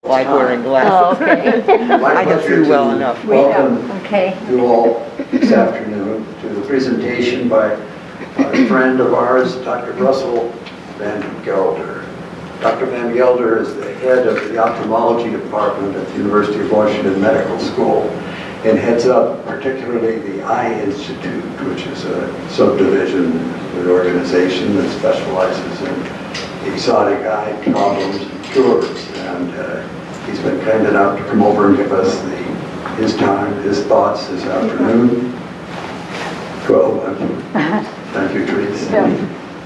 like wearing glasses. Oh, okay. I can see well enough. Welcome Okay. you all this afternoon to the presentation by a friend of ours, Dr. Russell Van Gelder. Dr. Van Gelder is the head of the ophthalmology department at the University of Washington Medical School and heads up particularly the Eye Institute, which is a subdivision of an organization that specializes in exotic eye problems and cures. And he's been kind enough to come over and give us his time, his thoughts this afternoon. Well, thank you, Teresa.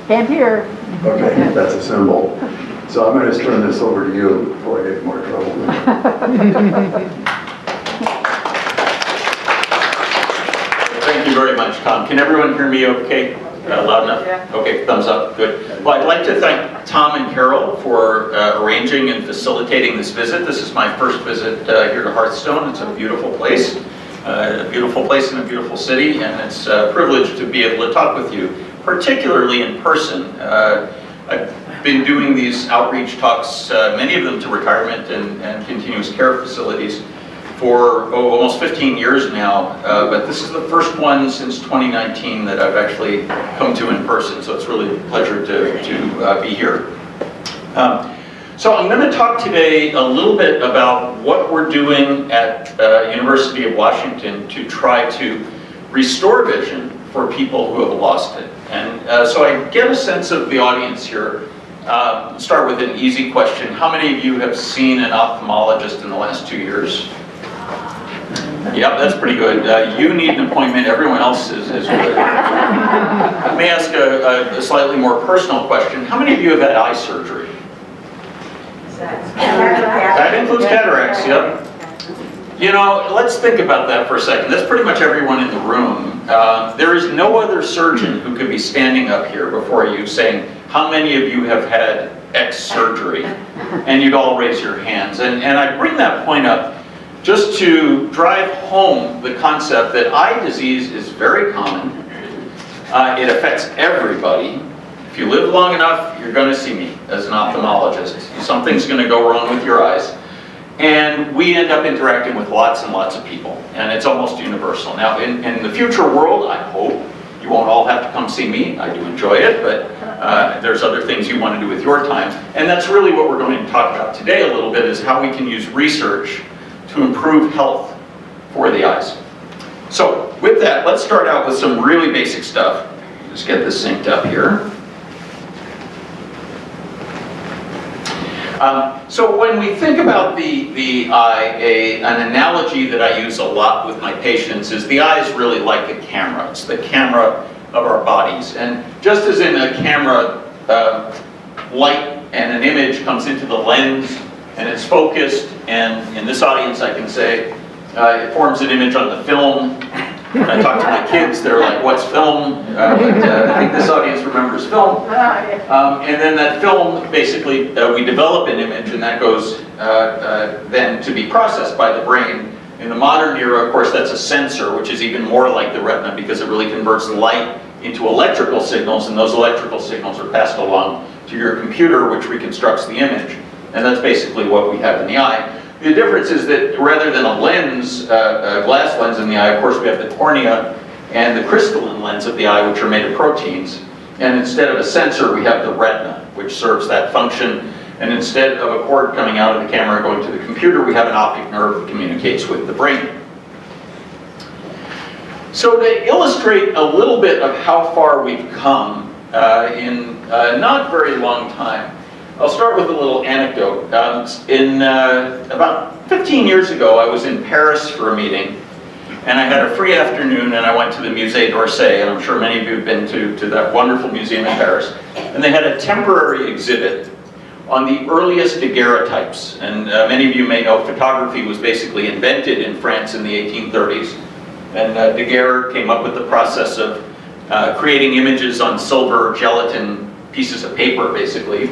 Stand here. Okay, that's a symbol. So I'm going to turn this over to you before I get more trouble. Thank you very much, Tom. Can everyone hear me okay? Loud enough? Yeah. Okay, thumbs up, good. Well, I'd like to thank Tom and Carol for arranging and facilitating this visit. This is my first visit here to Hearthstone. It's a beautiful place and a beautiful city, and it's a privilege to be able to talk with you, particularly in person. I've been doing these outreach talks, many of them to retirement and continuous care facilities, for almost 15 years now, but this is the first one since 2019 that I've actually come to in person, so it's really a pleasure to be here. So I'm going to talk today a little bit about what we're doing at University of Washington to try to restore vision for people who have lost it. And so I get a sense of the audience here. Start with an easy question. How many of you have seen an ophthalmologist in the last 2 years? Yep, that's pretty good. You need an appointment, everyone else is good. Let me ask a slightly more personal question. How many of you have had eye surgery? That includes cataracts, yep. You know, let's think about that for a second. That's pretty much everyone in the room. There is no other surgeon who could be standing up here before you saying, how many of you have had X surgery? And you'd all raise your hands. And I bring that point up just to drive home the concept that eye disease is very common. It affects everybody. If you live long enough, you're going to see me as an ophthalmologist. Something's going to go wrong with your eyes. And we end up interacting with lots and lots of people, and it's almost universal. Now, in the future world, I hope you won't all have to come see me. I do enjoy it, but there's other things you want to do with your time. And that's really what we're going to talk about today a little bit, is how we can use research to improve health for the eyes. So, with that, let's start out with some really basic stuff. Just get this synced up here. So when we think about the eye, an analogy that I use a lot with my patients is the eye is really like a camera. It's the camera of our bodies. And just as in a camera, light and an image comes into the lens and it's focused, and in this audience I can say it forms an image on the film. When I talk to my kids, they're like, what's film? But I think this audience remembers film. And then that film, basically, we develop an image, and that goes then to be processed by the brain. In the modern era, of course, that's a sensor, which is even more like the retina because it really converts light into electrical signals, and those electrical signals are passed along to your computer, which reconstructs the image. And that's basically what we have in the eye. The difference is that rather than a lens, a glass lens in the eye, of course we have the cornea and the crystalline lens of the eye, which are made of proteins. And instead of a sensor, we have the retina, which serves that function. And instead of a cord coming out of the camera and going to the computer, we have an optic nerve that communicates with the brain. So to illustrate a little bit of how far we've come in a not very long time, I'll start with a little anecdote. About 15 years ago, I was in Paris for a meeting, and I had a free afternoon, and I went to the Musée d'Orsay, and I'm sure many of you have been to that wonderful museum in Paris. And they had a temporary exhibit on the earliest daguerreotypes. And many of you may know photography was basically invented in France in the 1830s. And Daguerre came up with the process of creating images on silver gelatin pieces of paper, basically.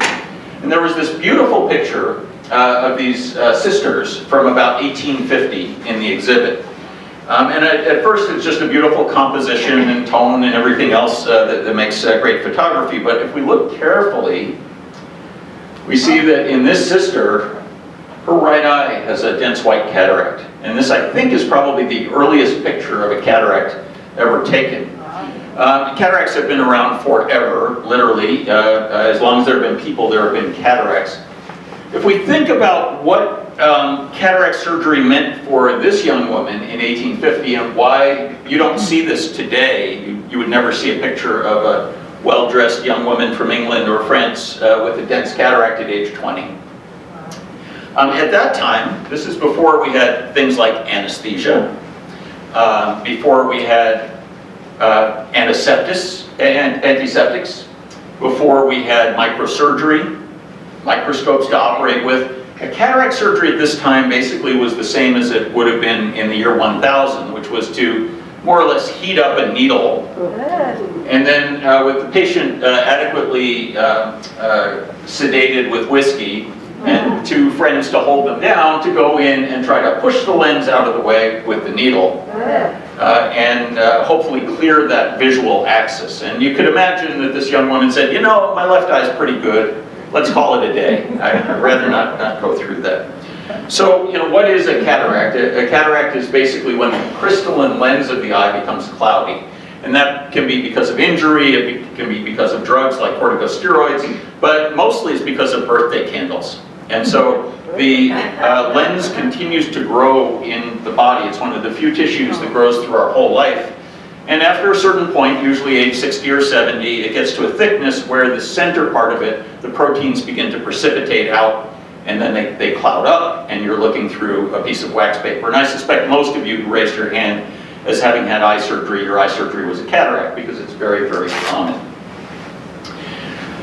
And there was this beautiful picture of these sisters from about 1850 in the exhibit. And at first it's just a beautiful composition and tone and everything else that makes great photography. But if we look carefully, we see that in this sister, Her right eye has a dense white cataract. And this, I think, is probably the earliest picture of a cataract ever taken. Cataracts have been around forever, literally. As long as there have been people, there have been cataracts. If we think about what cataract surgery meant for this young woman in 1850 and why you don't see this today, you would never see a picture of a well-dressed young woman from England or France with a dense cataract at age 20. At that time, this is before we had things like anesthesia, before we had antiseptics, before we had microsurgery, microscopes to operate with. A cataract surgery at this time basically was the same as it would have been in the year 1000, which was to more or less heat up a needle, and then with the patient adequately sedated with whiskey, and two friends to hold them down, to go in and try to push the lens out of the way with the needle, and hopefully clear that visual axis. And you could imagine that this young woman said, you know, my left eye's pretty good, let's call it a day. I'd rather not go through that. So, you know, what is a cataract? A cataract is basically when the crystalline lens of the eye becomes cloudy. And that can be because of injury, it can be because of drugs like corticosteroids, but mostly it's because of birthday candles. And so the lens continues to grow in the body. It's one of the few tissues that grows through our whole life. And after a certain point, usually age 60 or 70, it gets to a thickness where the center part of it, the proteins begin to precipitate out, and then they cloud up, and you're looking through a piece of wax paper. And I suspect most of you who raised your hand as having had eye surgery, your eye surgery was a cataract, because it's very, very common.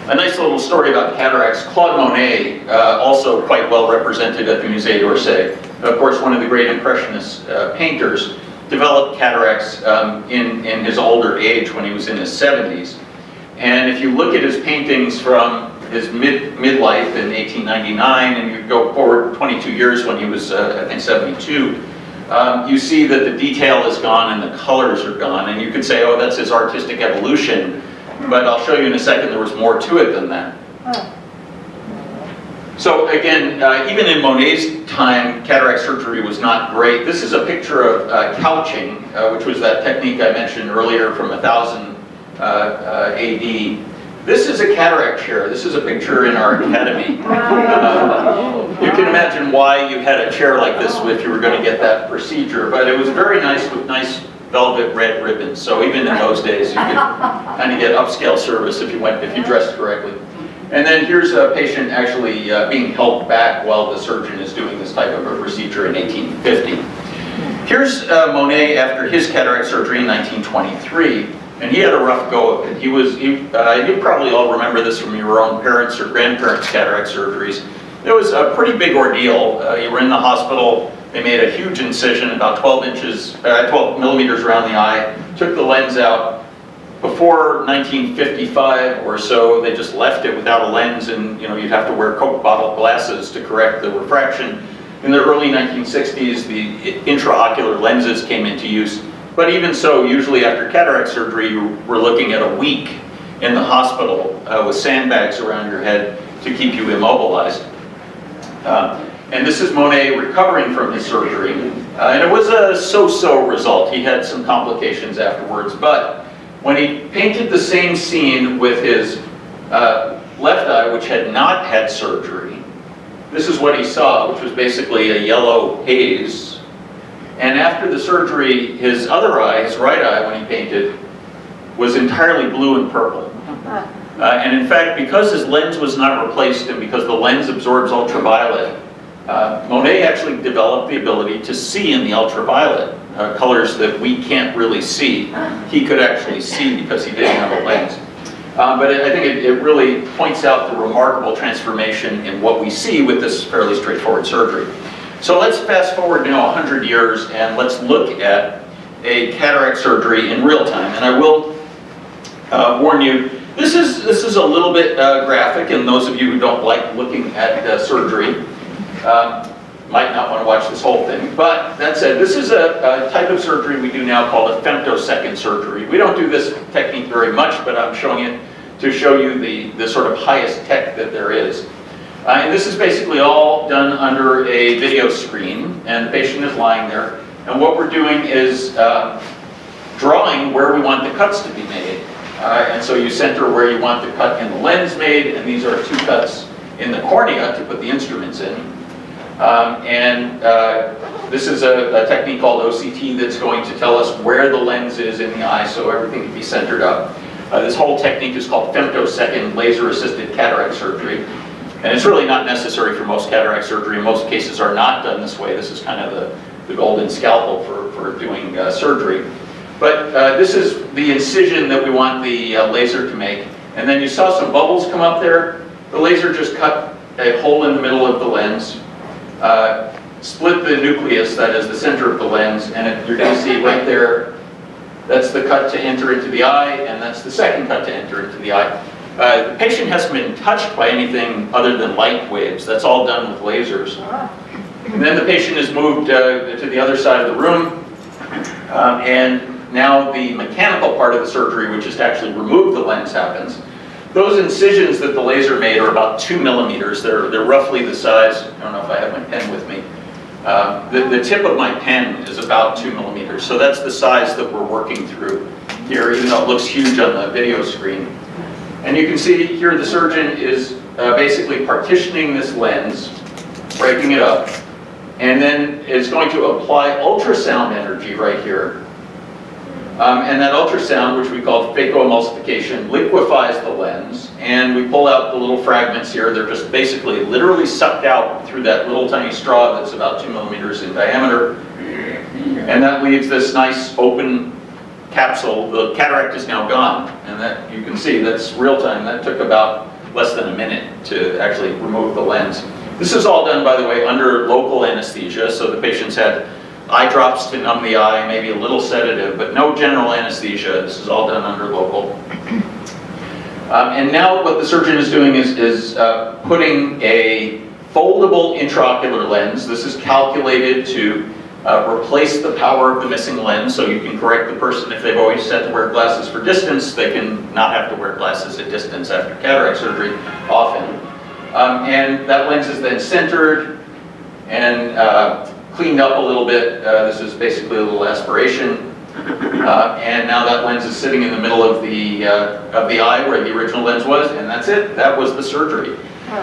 A nice little story about cataracts. Claude Monet, also quite well represented at the Musée d'Orsay, of course one of the great Impressionist painters, developed cataracts in his older age when he was in his 70s. And if you look at his paintings from his midlife in 1899, and you go forward 22 years when he was, I think, 72, you see that the detail is gone and the colors are gone. And you could say, oh, that's his artistic evolution. But I'll show you in a second there was more to it than that. So again, even in Monet's time, cataract surgery was not great. This is a picture of couching, which was that technique I mentioned earlier from 1000 AD. This is a cataract chair. This is a picture in our academy. You can imagine why you had a chair like this if you were going to get that procedure. But it was very nice with nice velvet red ribbons. So even in those days, you could kind of get upscale service if you dressed correctly. And then here's a patient actually being held back while the surgeon is doing this type of a procedure in 1850. Here's Monet after his cataract surgery in 1923. And he had a rough go of it. You probably all remember this from your own parents' or grandparents' cataract surgeries. It was a pretty big ordeal. You were in the hospital, they made a huge incision, about 12 millimeters around the eye, took the lens out. Before 1955 or so, they just left it without a lens, and you'd have to wear Coke bottle glasses to correct the refraction. In the early 1960s, the intraocular lenses came into use. But even so, usually after cataract surgery, you were looking at a week in the hospital with sandbags around your head to keep you immobilized. And this is Monet recovering from his surgery. And it was a so-so result. He had some complications afterwards. But when he painted the same scene with his left eye, which had not had surgery, this is what he saw, which was basically a yellow haze. And after the surgery, his other eye, his right eye, when he painted, was entirely blue and purple. And in fact, because his lens was not replaced and because the lens absorbs ultraviolet, Monet actually developed the ability to see in the ultraviolet, colors that we can't really see. He could actually see because he didn't have a lens. But I think it really points out the remarkable transformation in what we see with this fairly straightforward surgery. So let's fast forward now 100 years and let's look at a cataract surgery in real time. And I will warn you, this is a little bit graphic, and those of you who don't like looking at surgery might not want to watch this whole thing. But that said, this is a type of surgery we do now called a femtosecond surgery. We don't do this technique very much, but I'm showing it to show you the sort of highest tech that there is. And this is basically all done under a video screen, and the patient is lying there. And what we're doing is drawing where we want the cuts to be made. And so you center where you want the cut in the lens made, and these are 2 cuts in the cornea to put the instruments in. This is a technique called OCT that's going to tell us where the lens is in the eye, so everything can be centered up. This whole technique is called femtosecond laser-assisted cataract surgery. And it's really not necessary for most cataract surgery. Most cases are not done this way. This is kind of the golden scalpel for doing surgery. But this is the incision that we want the laser to make. And then you saw some bubbles come up there. The laser just cut a hole in the middle of the lens, split the nucleus, that is the center of the lens, and you're going to see right there, that's the cut to enter into the eye, and that's the second cut to enter into the eye. The patient hasn't been touched by anything other than light waves. That's all done with lasers. And then the patient is moved to the other side of the room, and now the mechanical part of the surgery, which is to actually remove the lens, happens. Those incisions that the laser made are about 2 millimeters. They're roughly the size, I don't know if I have my pen with me. The tip of my pen is about 2 millimeters. So that's the size that we're working through here, even though it looks huge on the video screen. And you can see here the surgeon is basically partitioning this lens, breaking it up, and then is going to apply ultrasound energy right here. And that ultrasound, which we call phacoemulsification, liquefies the lens, and we pull out the little fragments here. They're just basically literally sucked out through that little tiny straw that's about 2 millimeters in diameter. And that leaves this nice open capsule. The cataract is now gone, and that you can see that's real time. That took about less than a minute to actually remove the lens. This is all done, by the way, under local anesthesia, so the patients had eye drops to numb the eye, maybe a little sedative, but no general anesthesia. This is all done under local. And now what the surgeon is doing is putting a foldable intraocular lens. This is calculated to replace the power of the missing lens, so you can correct the person if they've always had to wear glasses for distance. They can not have to wear glasses at distance after cataract surgery often. And that lens is then centered and cleaned up a little bit. This is basically a little aspiration. And now that lens is sitting in the middle of the eye where the original lens was, and that's it. That was the surgery.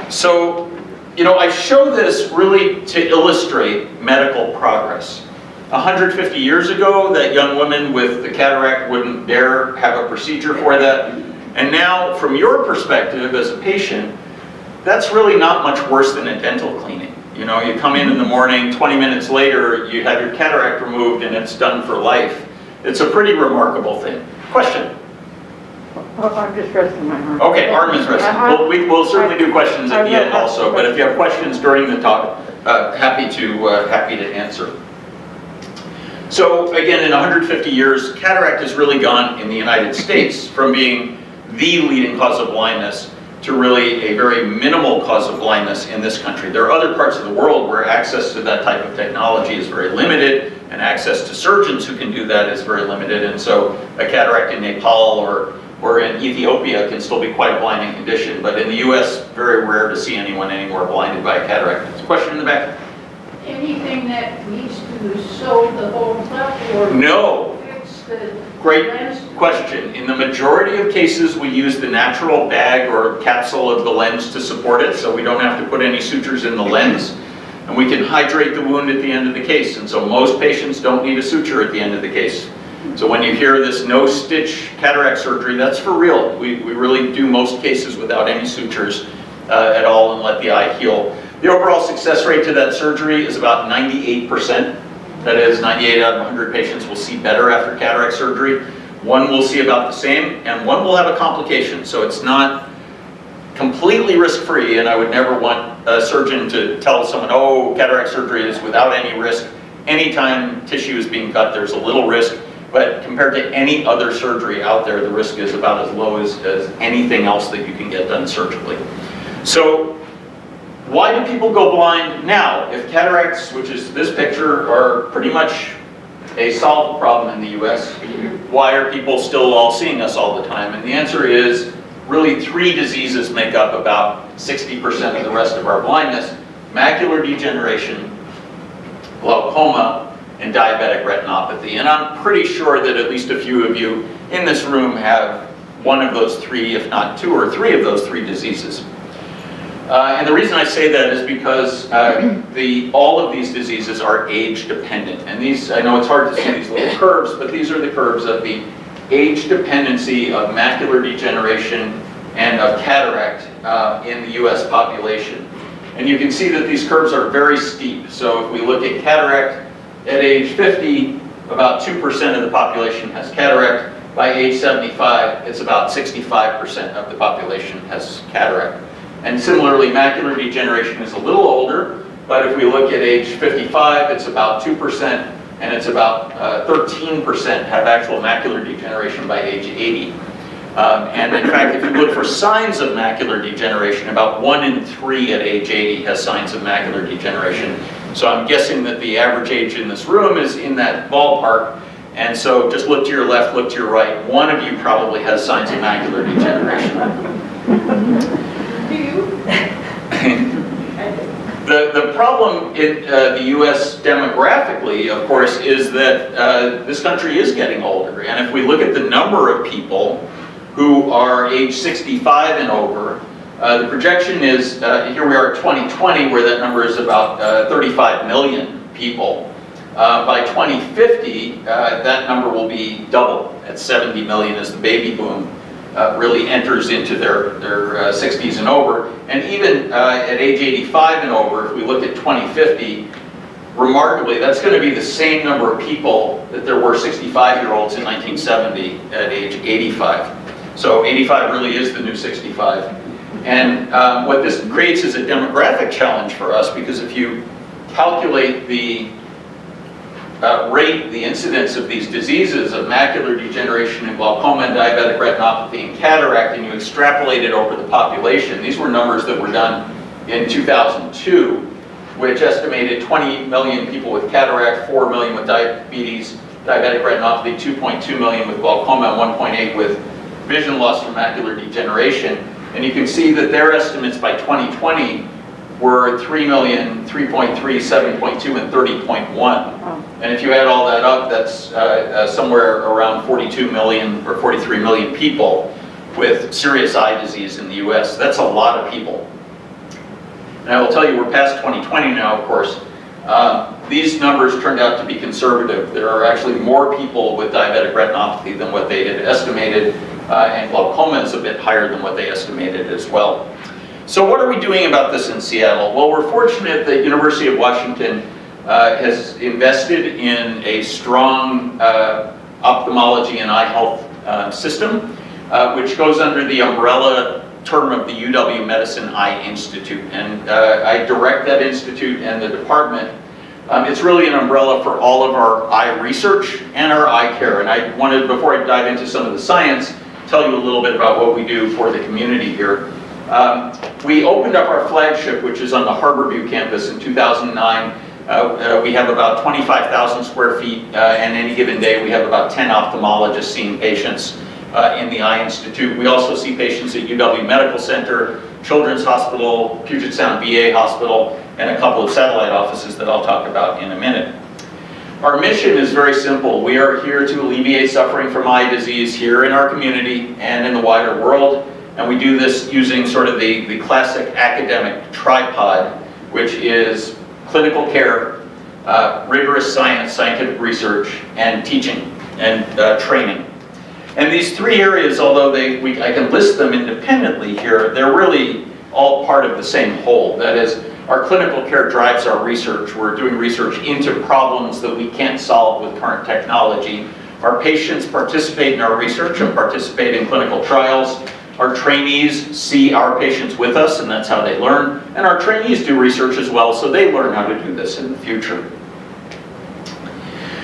So, you know, I show this really to illustrate medical progress. 150 years ago, that young woman with the cataract wouldn't dare have a procedure for that. And now, from your perspective as a patient, that's really not much worse than a dental cleaning. You know, you come in the morning, 20 minutes later, you have your cataract removed and it's done for life. It's a pretty remarkable thing. Question? I'm just resting my arm. Okay, arm is resting. We'll certainly do questions at the end also, but if you have questions during the talk, happy to answer. So again, in 150 years, cataract has really gone in the United States from being the leading cause of blindness to really a very minimal cause of blindness in this country. There are other parts of the world where access to that type of technology is very limited, and access to surgeons who can do that is very limited, and so a cataract in Nepal or in Ethiopia can still be quite a blinding condition, but in the US, very rare to see anyone anywhere blinded by a cataract. There's a question in the back. Anything that needs to sew the whole up or No. fix the Great lens? question. In the majority of cases, we use the natural bag or capsule of the lens to support it, so we don't have to put any sutures in the lens. And we can hydrate the wound at the end of the case, and so most patients don't need a suture at the end of the case. So when you hear this no-stitch cataract surgery, that's for real. We really do most cases without any sutures at all and let the eye heal. The overall success rate to that surgery is about 98%. That is, 98 out of 100 patients will see better after cataract surgery. One will see about the same, and one will have a complication. So it's not completely risk-free, and I would never want a surgeon to tell someone, oh, cataract surgery is without any risk. Anytime tissue is being cut, there's a little risk, but compared to any other surgery out there, the risk is about as low as anything else that you can get done surgically. So why do people go blind now? If cataracts, which is this picture, are pretty much a solved problem in the US, why are people still all seeing us all the time? And the answer is really 3 diseases make up about 60% of the rest of our blindness: macular degeneration, glaucoma, and diabetic retinopathy. And I'm pretty sure that at least a few of you in this room have one of those 3, if not 2 or 3 of those 3 diseases. And the reason I say that is because all of these diseases are age dependent. And these, I know it's hard to see these little curves, but these are the curves of the age dependency of macular degeneration and of cataract in the US population. And you can see that these curves are very steep. So if we look at cataract at age 50, about 2% of the population has cataract. By age 75, it's about 65% of the population has cataract. And similarly, macular degeneration is a little older, but if we look at age 55, it's about 2%, and it's about 13% have actual macular degeneration by age 80. And in fact, if you look for signs of macular degeneration, about 1 in 3 at age 80 has signs of macular degeneration. So I'm guessing that the average age in this room is in that ballpark. And so just look to your left, look to your right. One of you probably has signs of macular degeneration. Do you? The problem in the US demographically, of course, is that this country is getting older. And if we look at the number of people who are age 65 and over, the projection is, here we are at 2020, where that number is about 35 million people. By 2050, that number will be double, at 70 million, as the baby boom really enters into their 60s and over. And even at age 85 and over, if we look at 2050, remarkably, that's going to be the same number of people that there were 65-year-olds in 1970 at age 85. So 85 really is the new 65. And what this creates is a demographic challenge for us, because if you calculate the rate, the incidence of these diseases of macular degeneration and glaucoma and diabetic retinopathy and cataract, and you extrapolate it over the population, these were numbers that were done in 2002, which estimated 20 million people with cataract, 4 million with diabetes, diabetic retinopathy, 2.2 million with glaucoma, and 1.8 with vision loss from macular degeneration. And you can see that their estimates by 2020 were 3 million, 3.3, 7.2, and 30.1. And if you add all that up, that's somewhere around 42 million or 43 million people with serious eye disease in the US. That's a lot of people. And I will tell you, we're past 2020 now, of course. These numbers turned out to be conservative. There are actually more people with diabetic retinopathy than what they had estimated, and glaucoma is a bit higher than what they estimated as well. So what are we doing about this in Seattle? Well, we're fortunate that University of Washington has invested in a strong ophthalmology and eye health system, which goes under the umbrella term of the UW Medicine Eye Institute. And I direct that institute and the department. It's really an umbrella for all of our eye research and our eye care. And I wanted, before I dive into some of the science, tell you a little bit about what we do for the community here. We opened up our flagship, which is on the Harborview campus, in 2009. We have about 25,000 square feet, and any given day we have about 10 ophthalmologists seeing patients in the Eye Institute. We also see patients at UW Medical Center, Children's Hospital, Puget Sound VA Hospital, and a couple of satellite offices that I'll talk about in a minute. Our mission is very simple. We are here to alleviate suffering from eye disease here in our community and in the wider world. And we do this using sort of the classic academic tripod, which is clinical care, rigorous science, scientific research, and teaching and training. And these 3 areas, although I can list them independently here, they're really all part of the same whole. That is, our clinical care drives our research. We're doing research into problems that we can't solve with current technology. Our patients participate in our research and participate in clinical trials. Our trainees see our patients with us, and that's how they learn. And our trainees do research as well, so they learn how to do this in the future.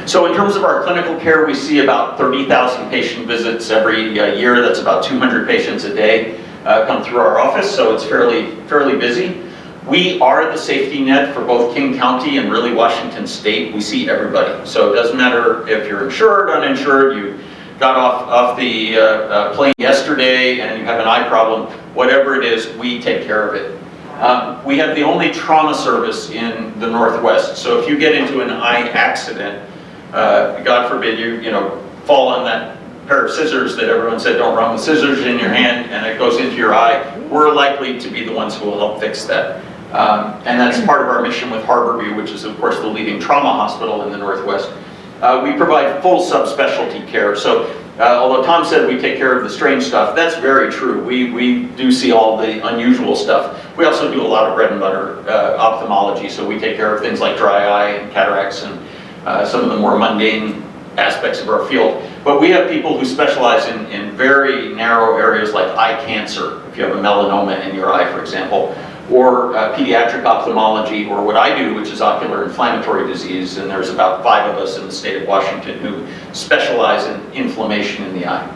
So in terms of our clinical care, we see about 30,000 patient visits every year. That's about 200 patients a day come through our office, so it's fairly busy. We are the safety net for both King County and really Washington State. We see everybody. So it doesn't matter if you're insured, uninsured, you got off the plane yesterday and you have an eye problem, whatever it is, we take care of it. We have the only trauma service in the Northwest, so if you get into an eye accident, God forbid you fall on that pair of scissors that everyone said don't run with scissors in your hand and it goes into your eye, we're likely to be the ones who will help fix that. And that's part of our mission with Harborview, which is of course the leading trauma hospital in the Northwest. We provide full subspecialty care. So although Tom said we take care of the strange stuff, that's very true. We do see all the unusual stuff. We also do a lot of bread and butter ophthalmology, so we take care of things like dry eye and cataracts and some of the more mundane aspects of our field. But we have people who specialize in very narrow areas like eye cancer, if you have a melanoma in your eye, for example, or pediatric ophthalmology, or what I do, which is ocular inflammatory disease, and there's about 5 of us in the state of Washington who specialize in inflammation in the eye.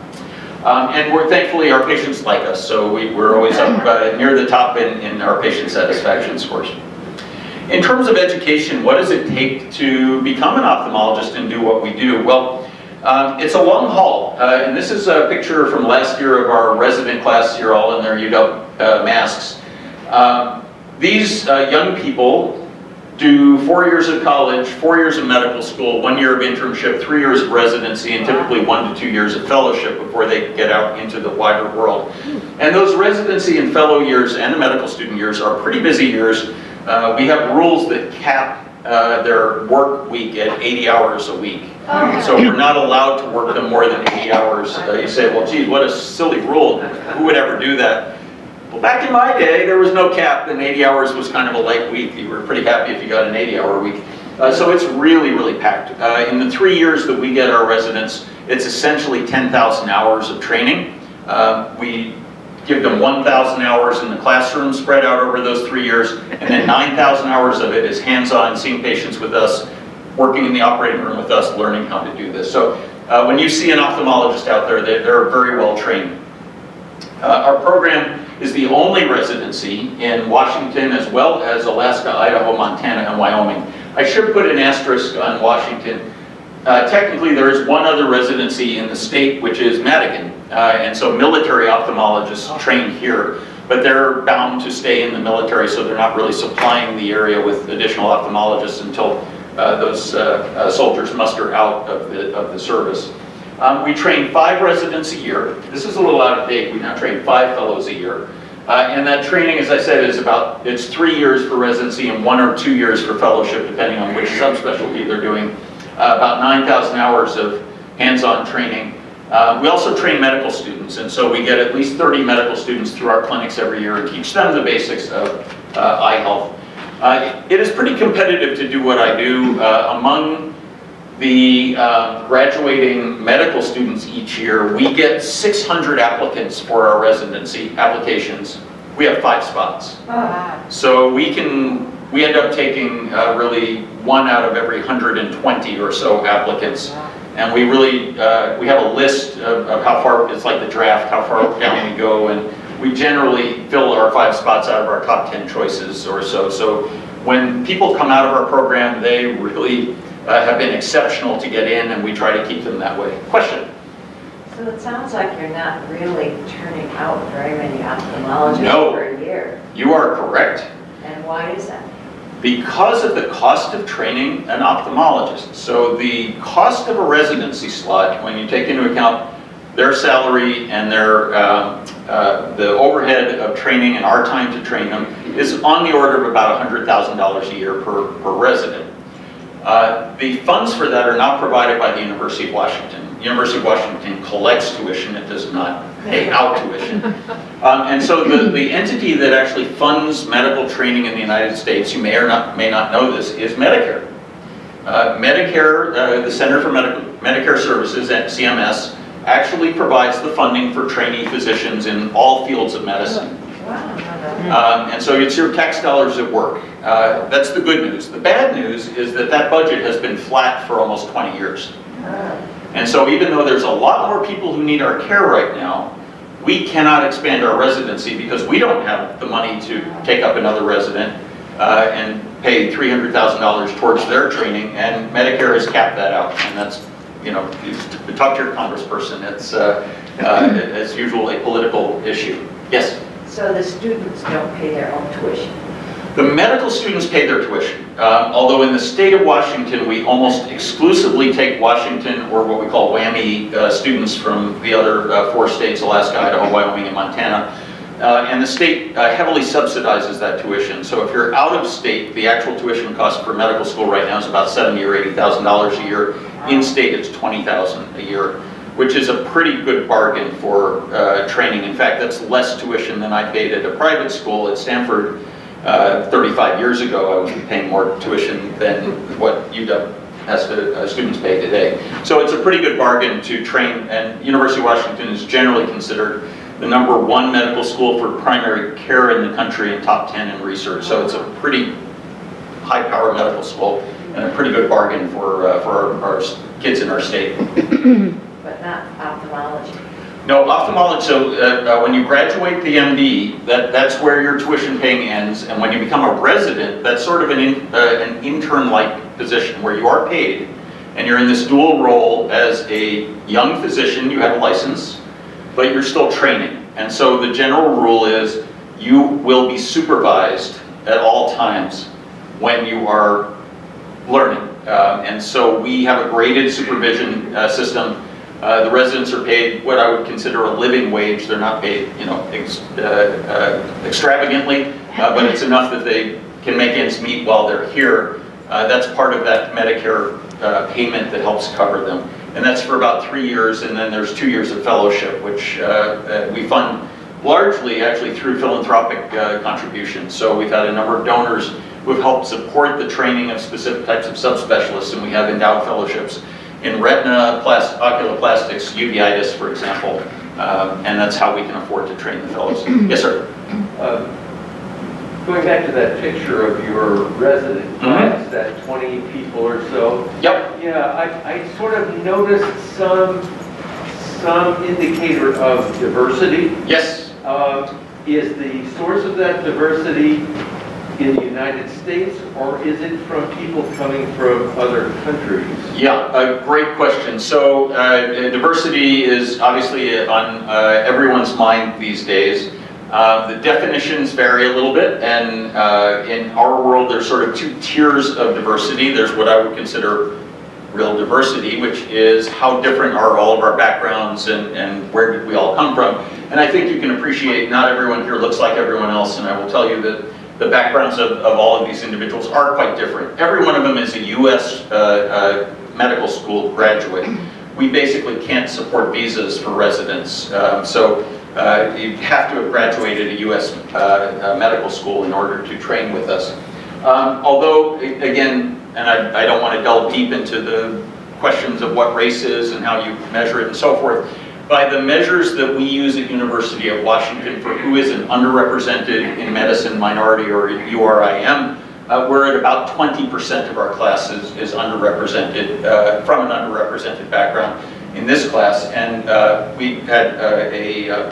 And thankfully our patients like us, so we're always up near the top in our patient satisfaction scores. In terms of education, what does it take to become an ophthalmologist and do what we do? Well, it's a long haul, and this is a picture from last year of our resident class. You're all in their UW masks. These young people do 4 years of college, 4 years of medical school, 1 year of internship, 3 years of residency, and typically 1 to 2 years of fellowship before they get out into the wider world. And those residency and fellow years and the medical student years are pretty busy years. We have rules that cap their work week at 80 hours a week. So we're not allowed to work them more than 80 hours. You say, well, geez, what a silly rule. Who would ever do that? Well, back in my day, there was no cap, and 80 hours was kind of a light week. You were pretty happy if you got an 80-hour week. So it's really, really packed. In the 3 years that we get our residents, it's essentially 10,000 hours of training. We give them 1,000 hours in the classroom spread out over those 3 years, and then 9,000 hours of it is hands-on, seeing patients with us, working in the operating room with us, learning how to do this. So when you see an ophthalmologist out there, they're very well trained. Our program is the only residency in Washington as well as Alaska, Idaho, Montana, and Wyoming. I should put an asterisk on Washington. Technically, there is one other residency in the state, which is Madigan. And so military ophthalmologists train here, but they're bound to stay in the military, so they're not really supplying the area with additional ophthalmologists until those soldiers muster out of the service. We train 5 residents a year. This is a little out of date. We now train 5 fellows a year. And that training, as I said, it's 3 years for residency and 1 or 2 years for fellowship, depending on which subspecialty they're doing. About 9,000 hours of hands-on training. We also train medical students, and so we get at least 30 medical students through our clinics every year and teach them the basics of eye health. It is pretty competitive to do what I do. Among the graduating medical students each year, we get 600 applicants for our residency applications. We have 5 spots. So we end up taking really 1 out of every 120 or so applicants. And we really, we have a list of how far, it's like the draft, how far down we go, and we generally fill our 5 spots out of our top 10 choices or so. So when people come out of our program, they really have been exceptional to get in, and we try to keep them that way. Question? So it sounds like you're not really turning out very many ophthalmologists per year. You are correct. And why is that? Because of the cost of training an ophthalmologist. So the cost of a residency slot, when you take into account their salary and their the overhead of training and our time to train them, is on the order of about $100,000 a year per resident. The funds for that are not provided by the University of Washington. The University of Washington collects tuition, it does not pay out tuition. And so the entity that actually funds medical training in the United States, you may or may not know this, is Medicare. Medicare, the Center for Medicare Services at CMS, actually provides the funding for trainee physicians in all fields of medicine. And so it's your tax dollars at work. That's the good news. The bad news is that budget has been flat for almost 20 years. And so even though there's a lot more people who need our care right now, we cannot expand our residency because we don't have the money to take up another resident and pay $300,000 towards their training, and Medicare has capped that out, and that's talk to your congressperson. It's, as usual, a political issue. Yes? So the students don't pay their own tuition? The medical students pay their tuition, although in the state of Washington, we almost exclusively take Washington, or what we call WWAMI students from the other 4 states, Alaska, Idaho, Wyoming, and Montana. And the state heavily subsidizes that tuition. So if you're out of state, the actual tuition cost for medical school right now is about $70,000 or $80,000 a year. In state, it's $20,000 a year, which is a pretty good bargain for training. In fact, that's less tuition than I paid at a private school at Stanford 35 years ago. I was paying more tuition than what UW has to students pay today. So it's a pretty good bargain to train, and University of Washington is generally considered the #1 medical school for primary care in the country and top 10 in research. So it's a pretty high-power medical school and a pretty good bargain for our kids in our state. But not ophthalmology? No, ophthalmology, so when you graduate the MD, that's where your tuition paying ends, and when you become a resident, that's sort of an intern-like position where you are paid, and you're in this dual role as a young physician, you have a license, but you're still training. And so the general rule is you will be supervised at all times when you are learning. And so we have a graded supervision system. The residents are paid what I would consider a living wage. They're not paid, extravagantly, but it's enough that they can make ends meet while they're here. That's part of that Medicare payment that helps cover them. And that's for about 3 years, and then there's 2 years of fellowship, which we fund largely actually through philanthropic contributions. So we've had a number of donors who have helped support the training of specific types of subspecialists, and we have endowed fellowships in retina, oculoplastics, uveitis, for example, and that's how we can afford to train the fellows. Yes, sir? Going back to that picture of your resident class, that 20 people or so. Yep. Yeah, I sort of noticed some indicator of diversity. Yes. Is the source of that diversity in the United States, or is it from people coming from other countries? Yeah, a great question. So diversity is obviously on everyone's mind these days. The definitions vary a little bit, and in our world there's sort of 2 tiers of diversity. There's what I would consider real diversity, which is how different are all of our backgrounds and where did we all come from. And I think you can appreciate not everyone here looks like everyone else, and I will tell you that the backgrounds of all of these individuals are quite different. Every one of them is a US medical school graduate. We basically can't support visas for residents. So you have to have graduated a US medical school in order to train with us. Although, again, and I don't want to delve deep into the questions of what race is and how you measure it and so forth, by the measures that we use at University of Washington for who is an underrepresented in medicine minority or URIM, we're at about 20% of our class is underrepresented, from an underrepresented background in this class. And we had a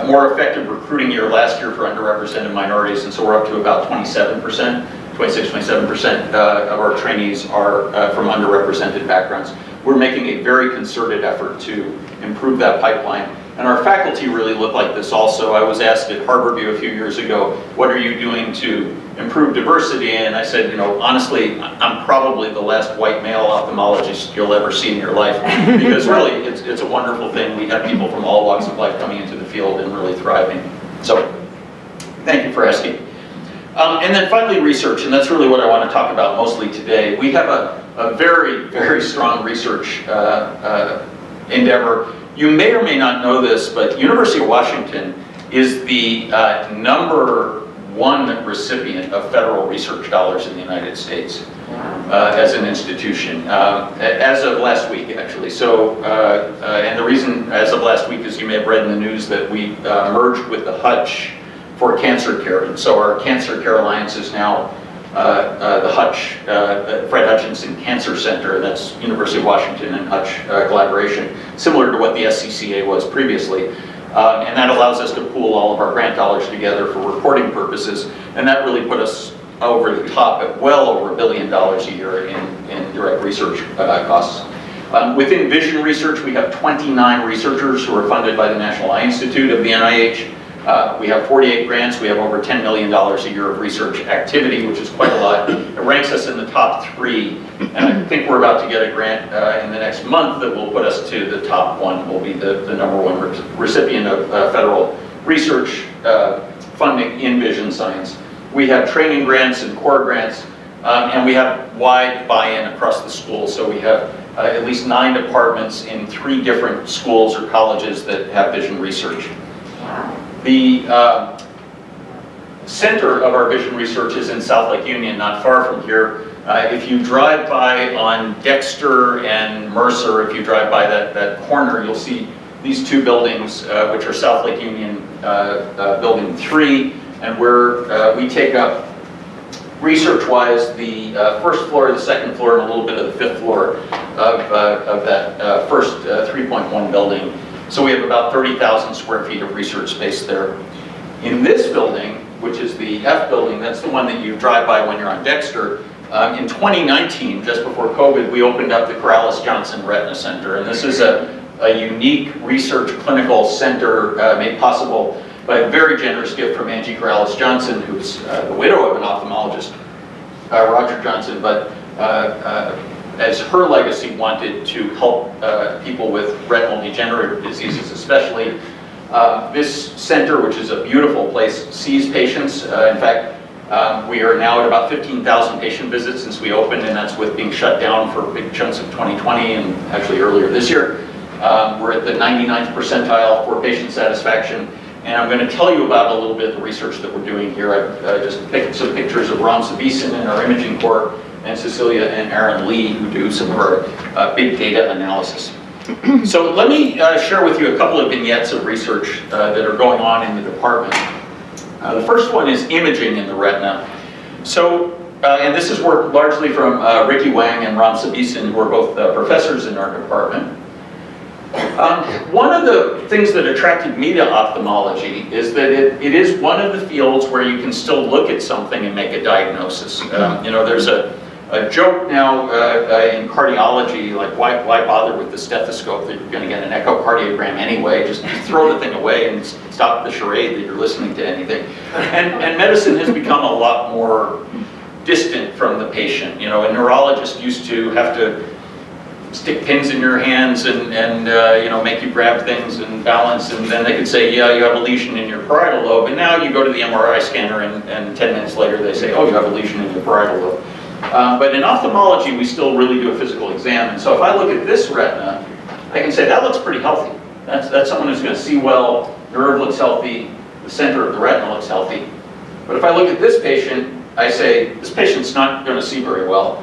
more effective recruiting year last year for underrepresented minorities, and so we're up to about 27%, 26-27% of our trainees are from underrepresented backgrounds. We're making a very concerted effort to improve that pipeline. And our faculty really look like this also. I was asked at Harborview a few years ago, what are you doing to improve diversity? And I said, honestly, I'm probably the last white male ophthalmologist you'll ever see in your life. Because really, it's a wonderful thing. We have people from all walks of life coming into the field and really thriving. So, thank you for asking. And then finally, research, and that's really what I want to talk about mostly today. We have a very, very strong research endeavor. You may or may not know this, but University of Washington is the #1 recipient of federal research dollars in the United States as an institution, as of last week, actually. So, and the reason as of last week is you may have read in the news that we merged with the Hutch for cancer care. And so our Cancer Care Alliance is now the Hutch, Fred Hutchinson Cancer Center. That's University of Washington and Hutch collaboration, similar to what the SCCA was previously. And that allows us to pool all of our grant dollars together for reporting purposes. And that really put us over the top at well over $1 billion a year in direct research costs. Within vision research, we have 29 researchers who are funded by the National Eye Institute of the NIH. We have 48 grants. We have over $10 million a year of research activity, which is quite a lot. It ranks us in the top 3, and I think we're about to get a grant in the next month that will put us to the top 1. We'll be the #1 recipient of federal research funding in vision science. We have training grants and core grants, and we have wide buy-in across the school. So we have at least 9 departments in 3 different schools or colleges that have vision research. The center of our vision research is in South Lake Union, not far from here. If you drive by on Dexter and Mercer, if you drive by that corner, you'll see these 2 buildings, which are South Lake Union Building 3, and where we take up, research-wise, the first floor, the second floor, and a little bit of the 5th floor of that first 3.1 building. So we have about 30,000 square feet of research space there. In this building, which is the F building, that's the one that you drive by when you're on Dexter, in 2019, just before COVID, we opened up the Corrales-Johnson Retina Center. And this is a unique research clinical center made possible by a very generous gift from Angie Corrales-Johnson, who's the widow of an ophthalmologist, Roger Johnson, but as her legacy wanted to help people with retinal degenerative diseases especially. This center, which is a beautiful place, sees patients. In fact, we are now at about 15,000 patient visits since we opened, and that's with being shut down for big chunks of 2020 and actually earlier this year. We're at the 99th percentile for patient satisfaction. And I'm going to tell you about a little bit of the research that we're doing here. I've just picked some pictures of Ram Sabisan in our imaging corps, and Cecilia and Aaron Lee, who do some of our big data analysis. So let me share with you a couple of vignettes of research that are going on in the department. The first one is imaging in the retina. So, and this is work largely from Ricky Wang and Ram Sabisan, who are both professors in our department. One of the things that attracted me to ophthalmology is that it is one of the fields where you can still look at something and make a diagnosis. You know, there's a joke now in cardiology, like why bother with the stethoscope that you're going to get an echocardiogram anyway, just throw the thing away and stop the charade that you're listening to anything. And medicine has become a lot more distant from the patient. You know, a neurologist used to have to stick pins in your hands and you know, make you grab things and balance, and then they could say, yeah, you have a lesion in your parietal lobe, and now you go to the MRI scanner and 10 minutes later they say, oh, you have a lesion in your parietal lobe. But in ophthalmology, we still really do a physical exam, and so if I look at this retina, I can say that looks pretty healthy. That's someone who's going to see well, nerve looks healthy, the center of the retina looks healthy. But if I look at this patient, I say, this patient's not going to see very well.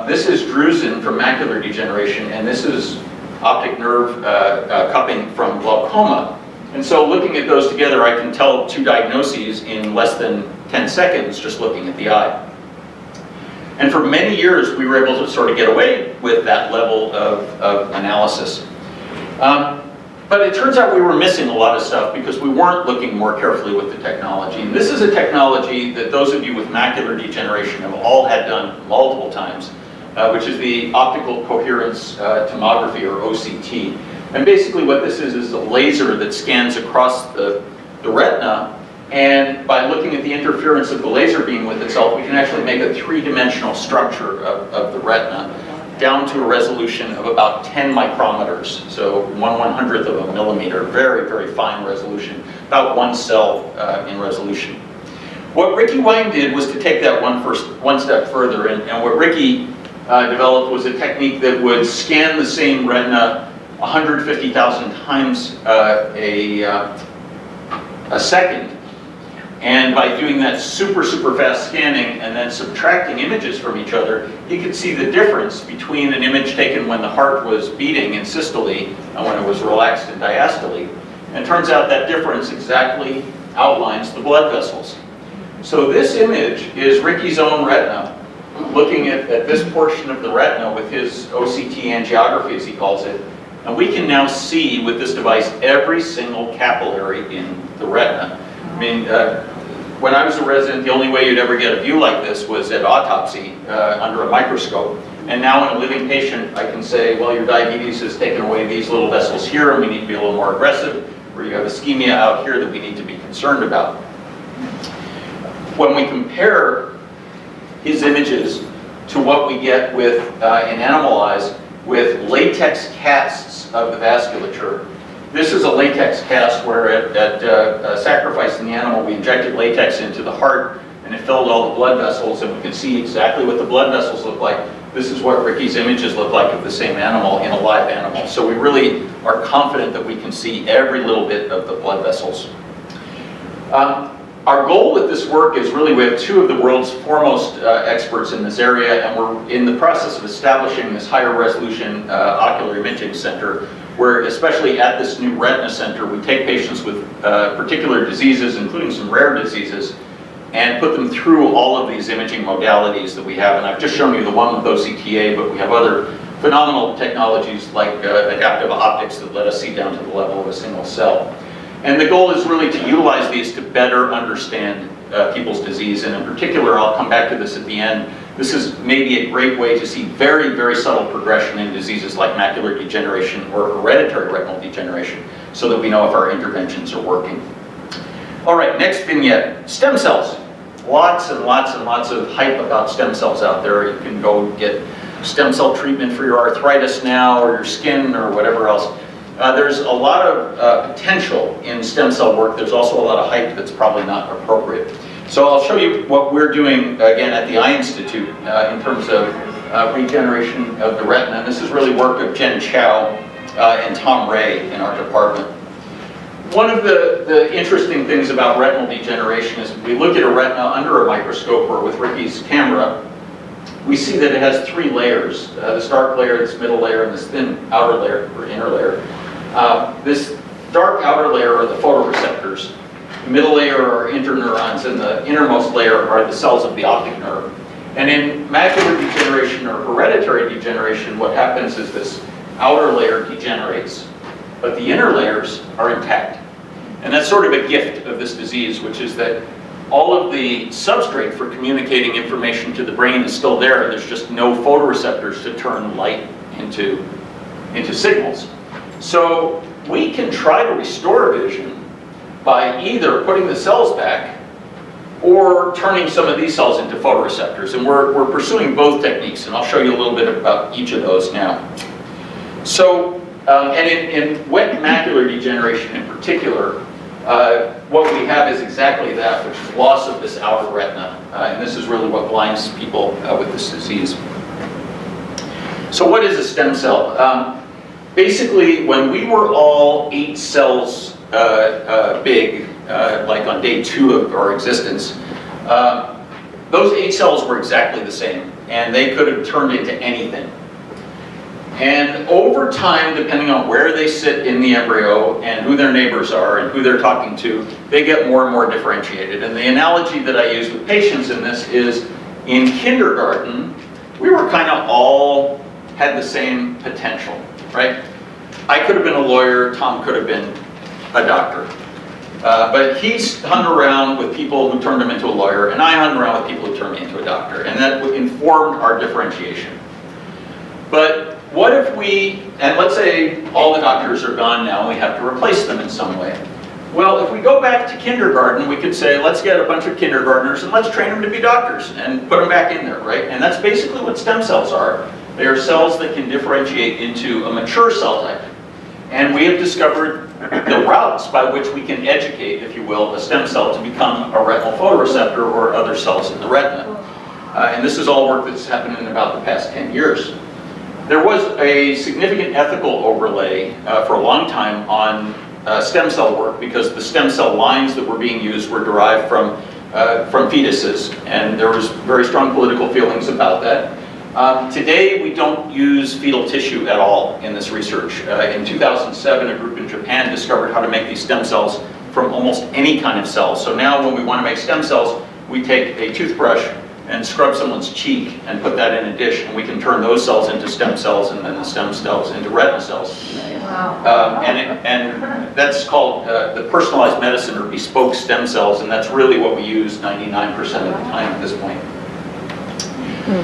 This is drusen from macular degeneration, and this is optic nerve cupping from glaucoma. And so looking at those together, I can tell 2 diagnoses in less than 10 seconds just looking at the eye. And for many years, we were able to sort of get away with that level of analysis. But it turns out we were missing a lot of stuff because we weren't looking more carefully with the technology. And this is a technology that those of you with macular degeneration have all had done multiple times, which is the optical coherence tomography, or OCT. And basically what this is a laser that scans across the retina, and by looking at the interference of the laser beam with itself, we can actually make a 3-dimensional structure of the retina, down to a resolution of about 10 micrometers, so 1/100th of a millimeter, very, very fine resolution, about 1 cell in resolution. What Ricky Wang did was to take that one step further, and what Ricky developed was a technique that would scan the same retina 150,000 times a second. And by doing that super fast scanning and then subtracting images from each other, you could see the difference between an image taken when the heart was beating in systole and when it was relaxed in diastole. And it turns out that difference exactly outlines the blood vessels. So this image is Ricky's own retina, looking at this portion of the retina with his OCT angiography, as he calls it. And we can now see with this device every single capillary in the retina. I mean, when I was a resident, the only way you'd ever get a view like this was at autopsy under a microscope. And now in a living patient, I can say, well, your diabetes has taken away these little vessels here, and we need to be a little more aggressive, or you have ischemia out here that we need to be concerned about. When we compare his images to what we get with, in animal eyes, with latex casts of the vasculature. This is a latex cast where at sacrificing the animal, we injected latex into the heart, and it filled all the blood vessels, and we can see exactly what the blood vessels look like. This is what Ricky's images look like of the same animal in a live animal. So we really are confident that we can see every little bit of the blood vessels. Our goal with this work is really, we have two of the world's foremost experts in this area, and we're in the process of establishing this higher resolution ocular imaging center, where especially at this new retina center, we take patients with particular diseases, including some rare diseases, and put them through all of these imaging modalities that we have. And I've just shown you the one with OCTA, but we have other phenomenal technologies like adaptive optics that let us see down to the level of a single cell. And the goal is really to utilize these to better understand people's disease. And in particular, I'll come back to this at the end, this is maybe a great way to see very, very subtle progression in diseases like macular degeneration or hereditary retinal degeneration, so that we know if our interventions are working. All right, next vignette, stem cells. Lots and lots and lots of hype about stem cells out there. You can go get stem cell treatment for your arthritis now, or your skin, or whatever else. There's a lot of potential in stem cell work. There's also a lot of hype that's probably not appropriate. So I'll show you what we're doing, again, at the Eye Institute in terms of regeneration of the retina. And this is really work of Jen Chow and Tom Ray in our department. One of the interesting things about retinal degeneration is we look at a retina under a microscope or with Ricky's camera, we see that it has three layers, this dark layer, this middle layer, and this thin outer layer, or inner layer. This dark outer layer are the photoreceptors, the middle layer are interneurons, and the innermost layer are the cells of the optic nerve. And in macular degeneration or hereditary degeneration, what happens is this outer layer degenerates, but the inner layers are intact. And that's sort of a gift of this disease, which is that all of the substrate for communicating information to the brain is still there. There's just no photoreceptors to turn light into signals. So we can try to restore vision by either putting the cells back or turning some of these cells into photoreceptors. And we're pursuing both techniques, and I'll show you a little bit about each of those now. So, and in wet macular degeneration in particular, what we have is exactly that, which is loss of this outer retina. And this is really what blinds people with this disease. So what is a stem cell? Basically, when we were all 8 cells big, like on day 2 of our existence, those 8 cells were exactly the same, and they could have turned into anything. And over time, depending on where they sit in the embryo and who their neighbors are and who they're talking to, they get more and more differentiated. And the analogy that I use with patients in this is, in kindergarten, we were kind of all had the same potential, right? I could have been a lawyer, Tom could have been a doctor. But he's hung around with people who turned him into a lawyer, and I hung around with people who turned me into a doctor. And that informed our differentiation. But what if we, and let's say all the doctors are gone now and we have to replace them in some way. Well, if we go back to kindergarten, we could say, let's get a bunch of kindergartners and let's train them to be doctors and put them back in there, right? And that's basically what stem cells are. They are cells that can differentiate into a mature cell type. And we have discovered the routes by which we can educate, if you will, a stem cell to become a retinal photoreceptor or other cells in the retina. And this is all work that's happened in about the past 10 years. There was a significant ethical overlay for a long time on stem cell work, because the stem cell lines that were being used were derived from fetuses, and there was very strong political feelings about that. Today, we don't use fetal tissue at all in this research. In 2007, a group in Japan discovered how to make these stem cells from almost any kind of cell. So now when we want to make stem cells, we take a toothbrush and scrub someone's cheek and put that in a dish, and we can turn those cells into stem cells and then the stem cells into retina cells. Wow. And that's called the personalized medicine or bespoke stem cells, and that's really what we use 99% of the time at this point.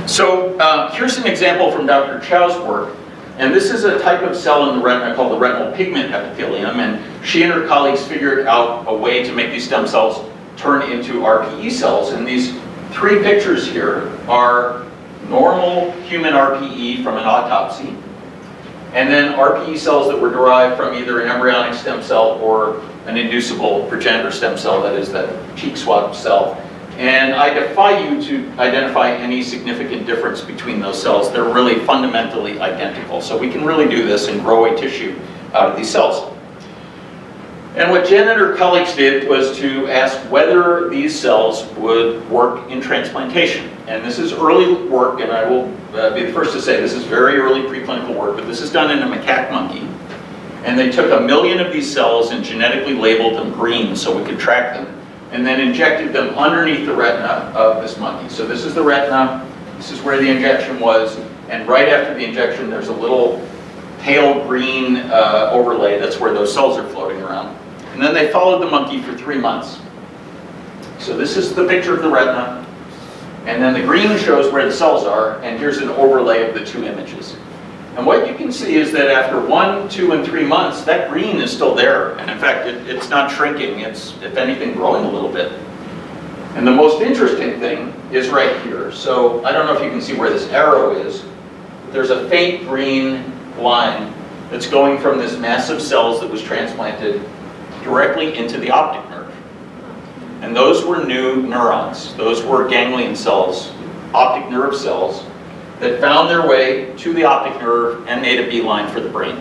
So here's an example from Dr. Chow's work. And this is a type of cell in the retina called the retinal pigment epithelium. And she and her colleagues figured out a way to make these stem cells turn into RPE cells. And these three pictures here are normal human RPE from an autopsy, and then RPE cells that were derived from either an embryonic stem cell or an inducible progenitor stem cell, that is that cheek swab cell. And I defy you to identify any significant difference between those cells. They're really fundamentally identical. So we can really do this and grow a tissue out of these cells. And what Jen and her colleagues did was to ask whether these cells would work in transplantation. And this is early work, and I will be the first to say this is very early preclinical work, but this is done in a macaque monkey. And they took 1 million of these cells and genetically labeled them green so we could track them, and then injected them underneath the retina of this monkey. So this is the retina, this is where the injection was, and right after the injection there's a little pale green overlay, that's where those cells are floating around. And then they followed the monkey for 3 months. So this is the picture of the retina, and then the green shows where the cells are, and here's an overlay of the two images. And what you can see is that after 1, 2, and 3 months, that green is still there. And in fact, it's not shrinking, it's, if anything, growing a little bit. And the most interesting thing is right here. So I don't know if you can see where this arrow is. There's a faint green line that's going from this mass of cells that was transplanted directly into the optic nerve. And those were new neurons. Those were ganglion cells, optic nerve cells, that found their way to the optic nerve and made a beeline for the brain.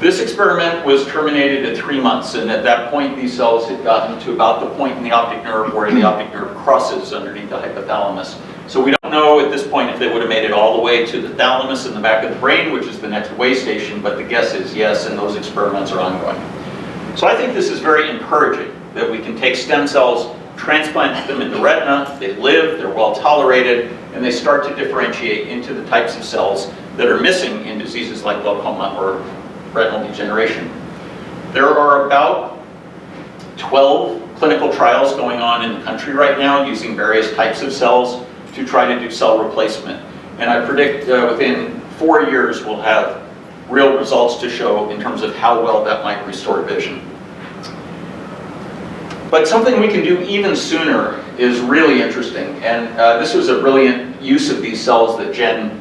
This experiment was terminated at 3 months, and at that point these cells had gotten to about the point in the optic nerve where the optic nerve crosses underneath the hypothalamus. So we don't know at this point if they would have made it all the way to the thalamus in the back of the brain, which is the next way station, but the guess is yes, and those experiments are ongoing. So I think this is very encouraging, that we can take stem cells, transplant them in the retina, they live, they're well tolerated, and they start to differentiate into the types of cells that are missing in diseases like glaucoma or retinal degeneration. There are about 12 clinical trials going on in the country right now using various types of cells to try to do cell replacement. And I predict within 4 years we'll have real results to show in terms of how well that might restore vision. But something we can do even sooner is really interesting, and this was a brilliant use of these cells that Jen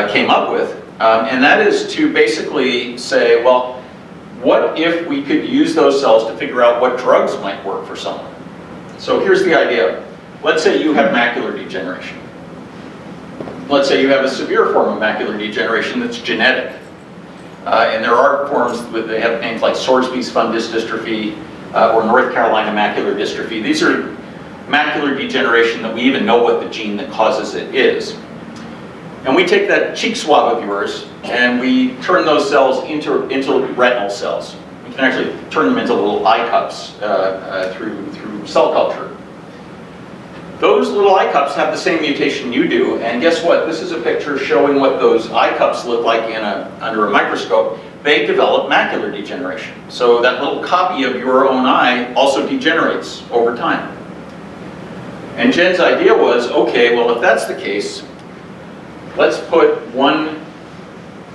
came up with, and that is to basically say, well, what if we could use those cells to figure out what drugs might work for someone? So here's the idea. Let's say you have macular degeneration. Let's say you have a severe form of macular degeneration that's genetic. And there are forms, they have names like Sorsby's fundus dystrophy, or North Carolina macular dystrophy. These are macular degeneration that we even know what the gene that causes it is. And we take that cheek swab of yours and we turn those cells into retinal cells. We can actually turn them into little eye cups through cell culture. Those little eye cups have the same mutation you do, and guess what? This is a picture showing what those eye cups look like under a microscope. They develop macular degeneration. So that little copy of your own eye also degenerates over time. And Jen's idea was, okay, well, if that's the case, let's put one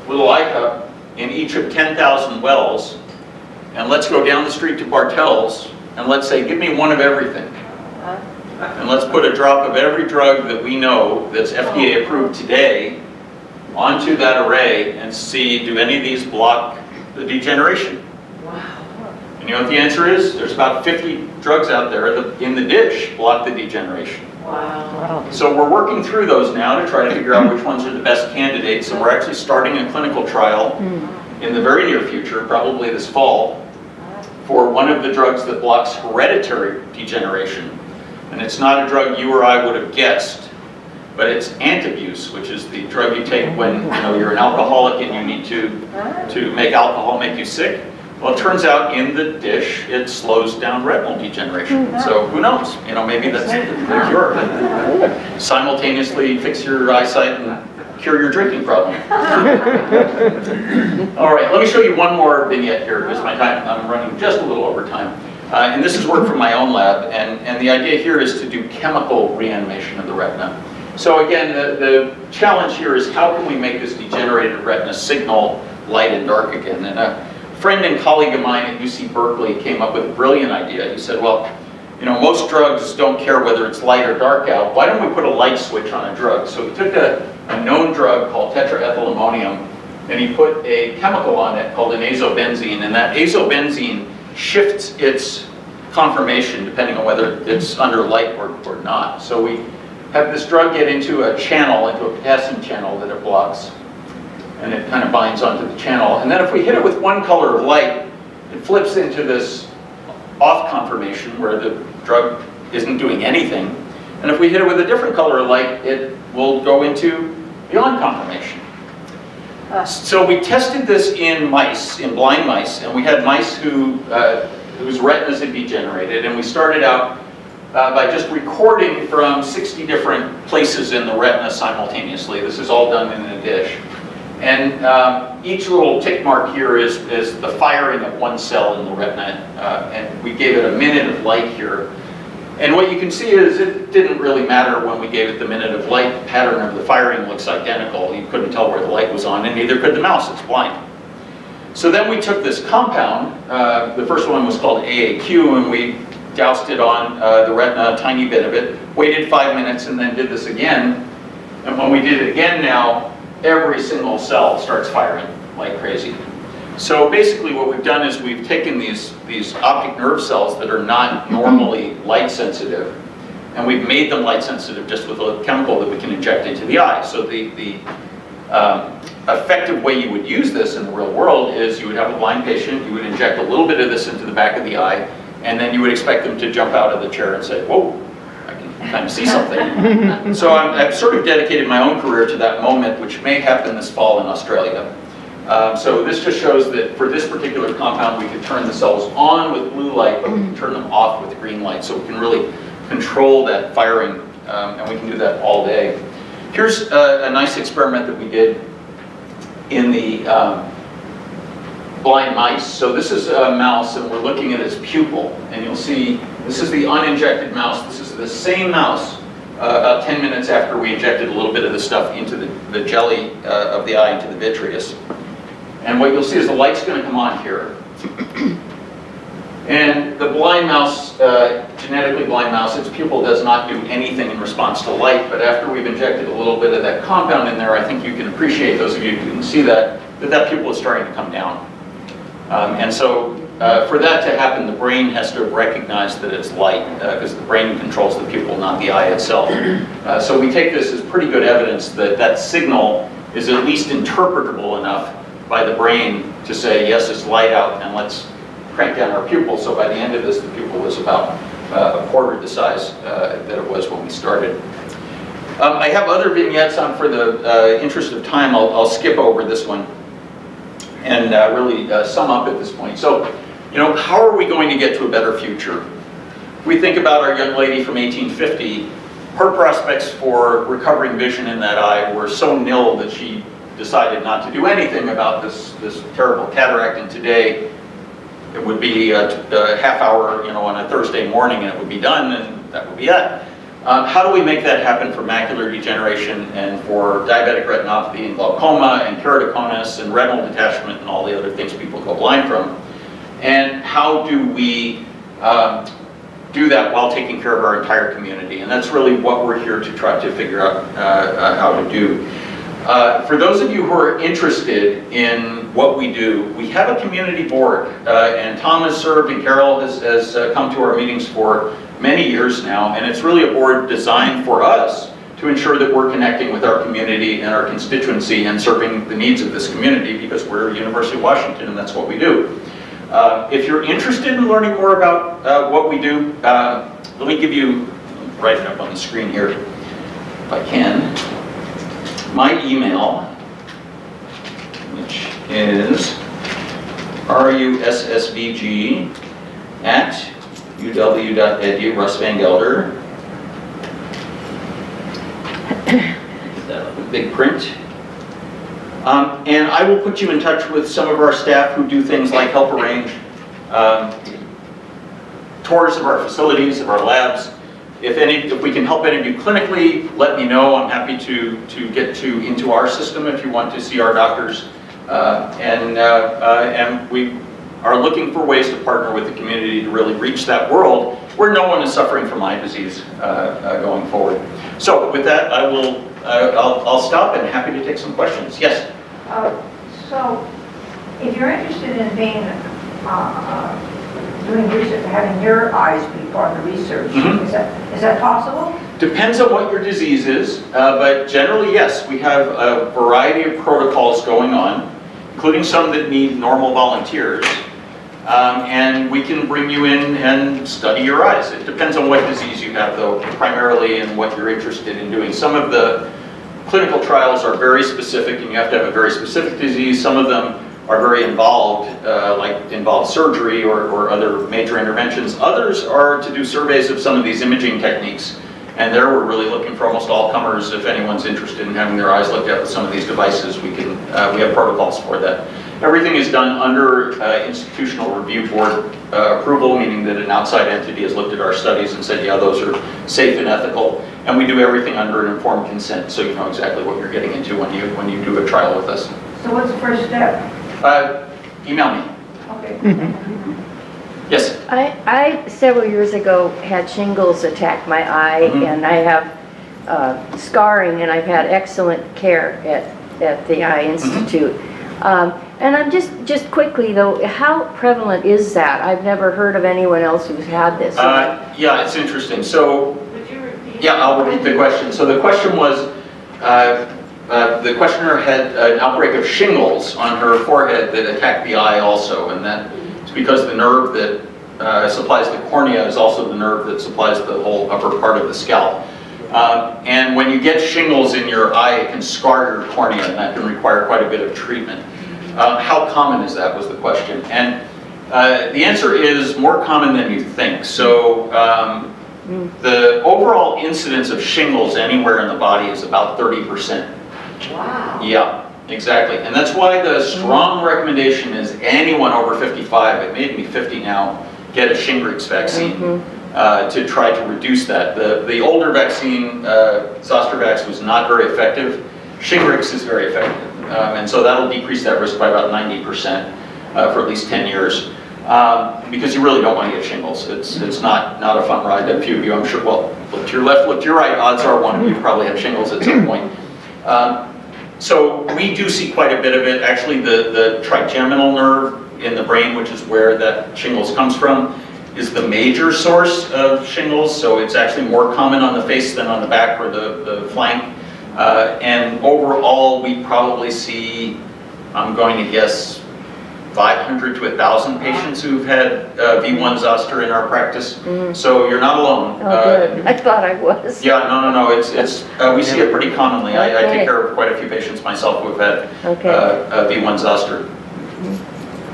little eye cup in each of 10,000 wells, and let's go down the street to Bartell's, and let's say, give me one of everything. And let's put a drop of every drug that we know that's FDA approved today onto that array and see, do any of these block the degeneration? Wow. And you know what the answer is? There's about 50 drugs out there that in the dish block the degeneration. Wow. So we're working through those now to try to figure out which ones are the best candidates, and we're actually starting a clinical trial in the very near future, probably this fall, for one of the drugs that blocks hereditary degeneration. And it's not a drug you or I would have guessed, but it's antabuse, which is the drug you take when you're an alcoholic and you need to make alcohol make you sick. Well, it turns out in the dish it slows down retinal degeneration. So who knows? Maybe that's the cure. Simultaneously fix your eyesight and cure your drinking problem. All right, let me show you one more vignette here because I'm running just a little over time. And this is work from my own lab, and the idea here is to do chemical reanimation of the retina. So again, the challenge here is how can we make this degenerated retina signal light and dark again? And a friend and colleague of mine at UC Berkeley came up with a brilliant idea. He said, well, you know, most drugs don't care whether it's light or dark out. Why don't we put a light switch on a drug? So he took a known drug called tetraethylammonium, and he put a chemical on it called an azobenzene, and that azobenzene shifts its conformation depending on whether it's under light or not. So we have this drug get into a channel, into a potassium channel that it blocks, and it kind of binds onto the channel. And then if we hit it with one color of light, it flips into this off conformation where the drug isn't doing anything. And if we hit it with a different color of light, it will go into the on conformation. So we tested this in mice, in blind mice, and we had mice whose retinas had degenerated, and we started out by just recording from 60 different places in the retina simultaneously. This is all done in a dish. And each little tick mark here is the firing of one cell in the retina, and we gave it a minute of light here. And what you can see is it didn't really matter when we gave it the minute of light. The pattern of the firing looks identical. You couldn't tell where the light was on, and neither could the mouse. It's blind. So then we took this compound. The first one was called AAQ, and we doused it on the retina, a tiny bit of it, waited 5 minutes, and then did this again. And when we did it again now, every single cell starts firing like crazy. So basically what we've done is we've taken these optic nerve cells that are not normally light sensitive, and we've made them light sensitive just with a chemical that we can inject into the eye. So the effective way you would use this in the real world is you would have a blind patient, you would inject a little bit of this into the back of the eye, and then you would expect them to jump out of the chair and say, whoa, I can kind of see something. So I've sort of dedicated my own career to that moment, which may happen this fall in Australia. So this just shows that for this particular compound, we can turn the cells on with blue light, but we can turn them off with green light. So we can really control that firing, and we can do that all day. Here's a nice experiment that we did in the blind mice. So this is a mouse, and we're looking at its pupil. And you'll see, this is the uninjected mouse. This is the same mouse about 10 minutes after we injected a little bit of the stuff into the jelly of the eye, into the vitreous. And what you'll see is the light's going to come on here. And the blind mouse, genetically blind mouse, its pupil does not do anything in response to light, but after we've injected a little bit of that compound in there, I think you can appreciate, those of you who can see that pupil is starting to come down. And so for that to happen, the brain has to recognize that it's light, because the brain controls the pupil, not the eye itself. So we take this as pretty good evidence that that signal is at least interpretable enough by the brain to say, yes, it's light out, and let's crank down our pupil. So by the end of this, the pupil was about a quarter the size that it was when we started. I have other vignettes on. For the interest of time, I'll skip over this one and really sum up at this point. So, you know, how are we going to get to a better future? We think about our young lady from 1850. Her prospects for recovering vision in that eye were so nil that she decided not to do anything about this terrible cataract. And today, it would be a half hour, you know, on a Thursday morning, and it would be done, and that would be it. How do we make that happen for macular degeneration and for diabetic retinopathy and glaucoma and keratoconus and retinal detachment and all the other things people go blind from? And how do we do that while taking care of our entire community? And that's really what we're here to try to figure out how to do. For those of you who are interested in what we do, we have a community board, and Tom has served and Carol has come to our meetings for many years now, and it's really a board designed for us to ensure that we're connecting with our community and our constituency and serving the needs of this community, because we're University of Washington and that's what we do. If you're interested in learning more about what we do, let me give you, write it up on the screen here if I can. My email, which is russvg@uw.edu, Russ Van Gelder. That on the big print. And I will put you in touch with some of our staff who do things like help arrange tours of our facilities, of our labs. if we can help any of you clinically, let me know. I'm happy to get into our system if you want to see our doctors. And we are looking for ways to partner with the community to really reach that world where no one is suffering from eye disease going forward. So with that, I'll stop and happy to take some questions. Yes? So, if you're interested in being, doing research, having your eyes be part of the research, Mm-hmm. is that possible? Depends on what your disease is, but generally, yes, we have a variety of protocols going on, including some that need normal volunteers. And we can bring you in and study your eyes. It depends on what disease you have, though, primarily, and what you're interested in doing. Some of the clinical trials are very specific, and you have to have a very specific disease. Some of them are very involved, like involve surgery or other major interventions. Others are to do surveys of some of these imaging techniques. And there we're really looking for almost all comers. If anyone's interested in having their eyes looked at with some of these devices, we have protocols for that. Everything is done under institutional review board approval, meaning that an outside entity has looked at our studies and said, yeah, those are safe and ethical. And we do everything under an informed consent, so you know exactly what you're getting into when you do a trial with us. So what's the first step? Email me. Okay. Yes? I several years ago had shingles attack my eye, and I have scarring, and I've had excellent care at the Eye Institute. And I'm just quickly though, how prevalent is that? I've never heard of anyone else who's had this. Yeah, it's interesting. So, Would you repeat? yeah, I'll repeat the question. So the question was, the questioner had an outbreak of shingles on her forehead that attacked the eye also, and that it's because the nerve that supplies the cornea is also the nerve that supplies the whole upper part of the scalp. And when you get shingles in your eye, it can scar your cornea, and that can require quite a bit of treatment. How common is that, was the question. And the answer is more common than you think. So the overall incidence of shingles anywhere in the body is about 30%. Wow. Yeah, exactly. And that's why the strong recommendation is anyone over 55, it made me 50 now, get a Shingrix vaccine to try to reduce that. The older vaccine, Zostavax, was not very effective. Shingrix is very effective. And so that'll decrease that risk by about 90% for at least 10 years. Because you really don't want to get shingles. It's not a fun ride. A few of you, I'm sure, well, look to your left, look to your right, odds are one of you probably have shingles at some point. So we do see quite a bit of it. Actually, the trigeminal nerve in the brain, which is where that shingles comes from, is the major source of shingles. So it's actually more common on the face than on the back or the flank. And overall, we probably see, I'm going to guess, 500 to 1,000 patients who've had V1 zoster in our practice. So you're not alone. Oh, good. I thought I was. Yeah, no. It's we see it pretty commonly. I take care of quite a few patients myself who've had V1 zoster.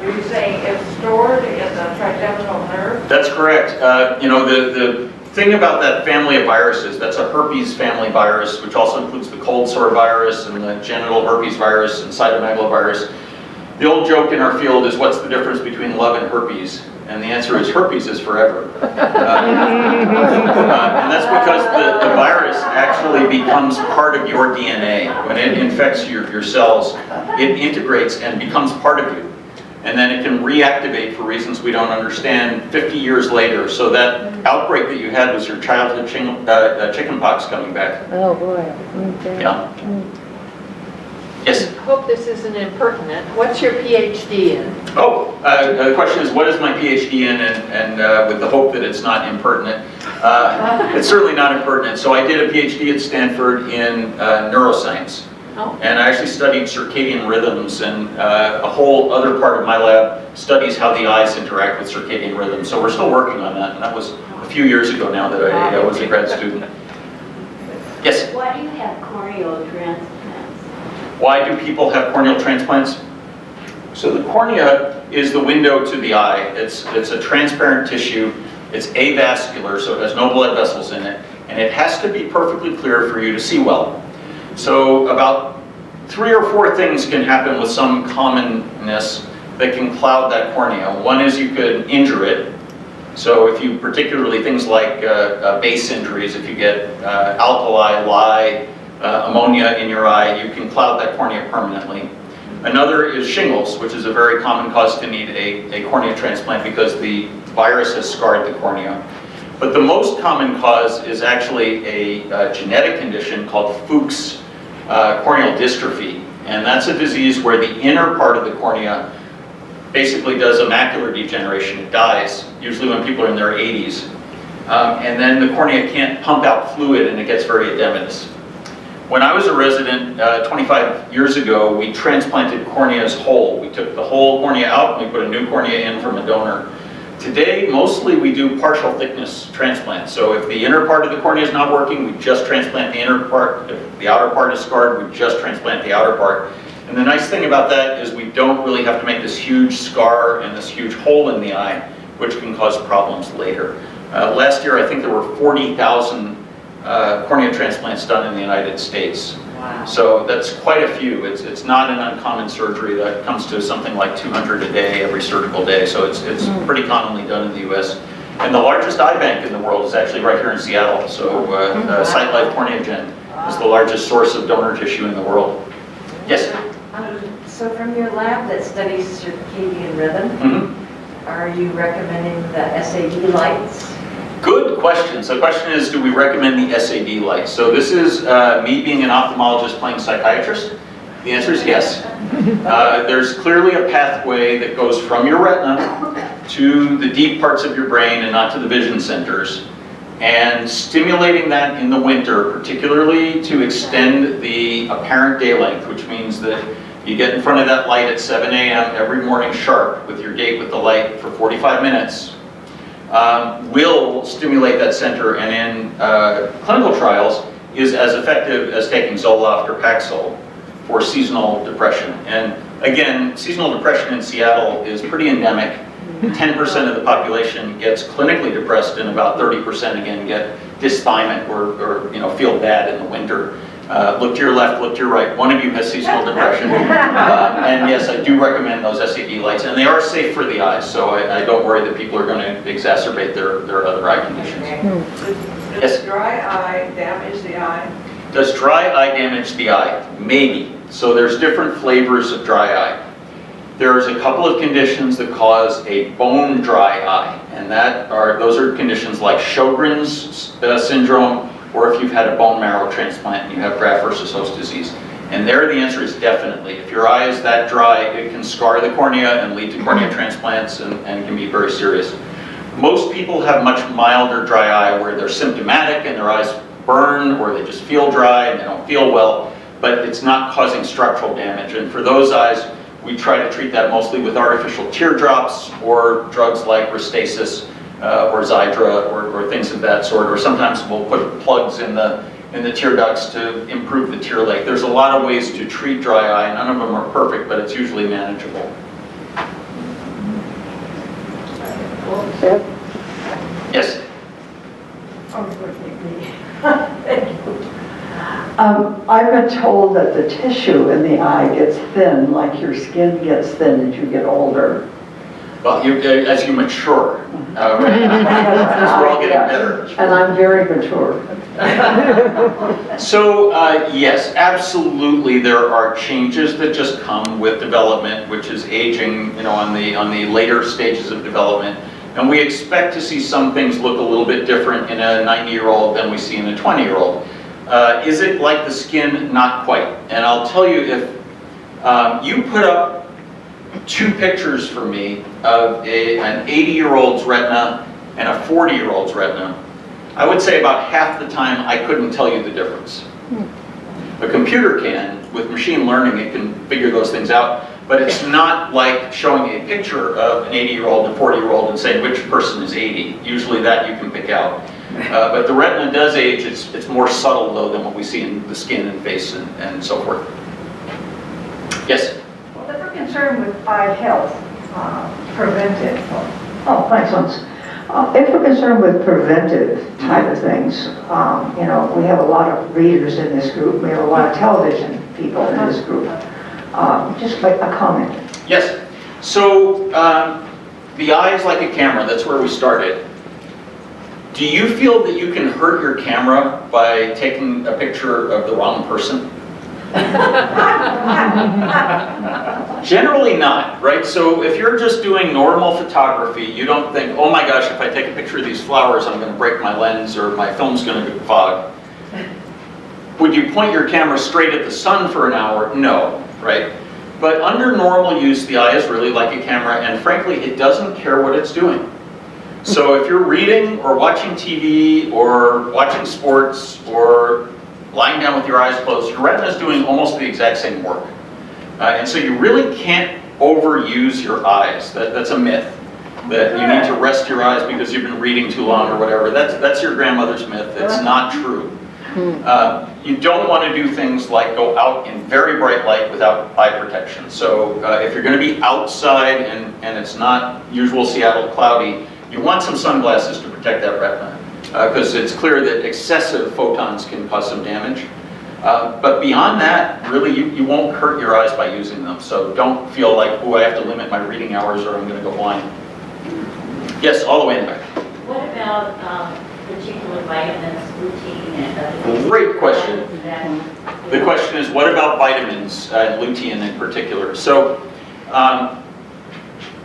Are you saying it's stored in the trigeminal nerve? That's correct. You know, the thing about that family of viruses, that's a herpes family virus, which also includes the cold sore virus and the genital herpes virus and cytomegalovirus. The old joke in our field is, what's the difference between love and herpes? And the answer is herpes is forever. And that's because the virus actually becomes part of your DNA. When it infects your cells, it integrates and becomes part of you. And then it can reactivate for reasons we don't understand 50 years later. So that outbreak that you had was your childhood chickenpox coming back. Oh, boy. Okay. Yeah. Yes? I hope this isn't impertinent. What's your PhD in? Oh, the question is, what is my PhD in? And with the hope that it's not impertinent. It's certainly not impertinent. So I did a PhD at Stanford in neuroscience. Oh. And I actually studied circadian rhythms, and a whole other part of my lab studies how the eyes interact with circadian rhythms. So we're still working on that, and that was a few years ago now that I was a grad student. Yes? Why do you have corneal transplants? Why do people have corneal transplants? So the cornea is the window to the eye. It's a transparent tissue. It's avascular, so it has no blood vessels in it, and it has to be perfectly clear for you to see well. So about 3 or 4 things can happen with some commonness that can cloud that cornea. One is you could injure it. So if you, particularly things like base injuries, if you get alkali, lye, ammonia in your eye, you can cloud that cornea permanently. Another is shingles, which is a very common cause to need a cornea transplant because the virus has scarred the cornea. But the most common cause is actually a genetic condition called Fuchs' corneal dystrophy. And that's a disease where the inner part of the cornea basically does a macular degeneration. It dies, usually when people are in their 80s. And then the cornea can't pump out fluid and it gets very edematous. When I was a resident 25 years ago, we transplanted corneas whole. We took the whole cornea out and we put a new cornea in from a donor. Today, mostly we do partial thickness transplants. So if the inner part of the cornea is not working, we just transplant the inner part. If the outer part is scarred, we just transplant the outer part. And the nice thing about that is we don't really have to make this huge scar and this huge hole in the eye, which can cause problems later. Last year, I think there were 40,000 cornea transplants done in the United States. Wow. So that's quite a few. It's not an uncommon surgery. That comes to something like 200 a day, every surgical day. So it's pretty commonly done in the US. And the largest eye bank in the world is actually right here in Seattle. So SiteLife Corneagen is the largest source of donor tissue in the world. Yes? So from your lab that studies circadian rhythm, are you recommending the SAD lights? Good question. So the question is, do we recommend the SAD light? So this is me being an ophthalmologist playing psychiatrist. The answer is yes. There's clearly a pathway that goes from your retina to the deep parts of your brain and not to the vision centers. And stimulating that in the winter, particularly to extend the apparent day length, which means that you get in front of that light at 7 a.m. every morning sharp with your gait with the light for 45 minutes, will stimulate that center, and in clinical trials is as effective as taking Zoloft or Paxil for seasonal depression. And again, seasonal depression in Seattle is pretty endemic. 10% of the population gets clinically depressed, and about 30% again get dysthymic or feel bad in the winter. Look to your left, look to your right. One of you has seasonal depression. And yes, I do recommend those SAD lights, and they are safe for the eyes, so I don't worry that people are going to exacerbate their other eye conditions. Yes? Does dry eye damage the eye? Does dry eye damage the eye? Maybe. So there's different flavors of dry eye. There's a couple of conditions that cause a bone dry eye, and those are conditions like Sjogren's syndrome, or if you've had a bone marrow transplant and you have graft versus host disease. And there the answer is definitely. If your eye is that dry, it can scar the cornea and lead to cornea transplants and can be very serious. Most people have much milder dry eye where they're symptomatic and their eyes burn, or they just feel dry and they don't feel well, but it's not causing structural damage. And for those eyes, we try to treat that mostly with artificial teardrops or drugs like Restasis or Xiidra or things of that sort. Or sometimes we'll put plugs in the tear ducts to improve the tear lake. There's a lot of ways to treat dry eye. None of them are perfect, but it's usually manageable. Yes? I've been told that the tissue in the eye gets thin, like your skin gets thin as you get older. Well, as you mature, we're all getting better. And I'm very mature. So yes, absolutely, there are changes that just come with development, which is aging, on the later stages of development. And we expect to see some things look a little bit different in a 90-year-old than we see in a 20-year-old. Is it like the skin? Not quite. And I'll tell you, if you put up 2 pictures for me of an 80-year-old's retina and a 40-year-old's retina, I would say about half the time I couldn't tell you the difference. A computer can. With machine learning, it can figure those things out. But it's not like showing a picture of an 80-year-old and 40-year-old and saying which person is 80. Usually that you can pick out. But the retina does age. It's more subtle, though, than what we see in the skin and face and so forth. Yes? Well, if we're concerned with eye health, preventive. Oh, thanks, Lance. If we're concerned with preventive type of things, we have a lot of readers in this group. We have a lot of television people in this group. Just like a comment. Yes. So the eye is like a camera. That's where we started. Do you feel that you can hurt your camera by taking a picture of the wrong person? Generally not, right? So if you're just doing normal photography, you don't think, oh my gosh, if I take a picture of these flowers, I'm going to break my lens or my film's going to fog. Would you point your camera straight at the sun for an hour? No, right? But under normal use, the eye is really like a camera, and frankly, it doesn't care what it's doing. So if you're reading or watching TV or watching sports or lying down with your eyes closed, your retina is doing almost the exact same work. And so you really can't overuse your eyes. That's a myth, that you need to rest your eyes because you've been reading too long or whatever. That's your grandmother's myth. It's not true. You don't want to do things like go out in very bright light without eye protection. So if you're going to be outside and it's not usual Seattle cloudy, you want some sunglasses to protect that retina. Because it's clear that excessive photons can cause some damage. But beyond that, really, you won't hurt your eyes by using them. So don't feel like, oh, I have to limit my reading hours or I'm going to go blind. Yes, all the way in back. What about particular vitamins, lutein, and other? Great question. The question is, what about vitamins, lutein in particular? So,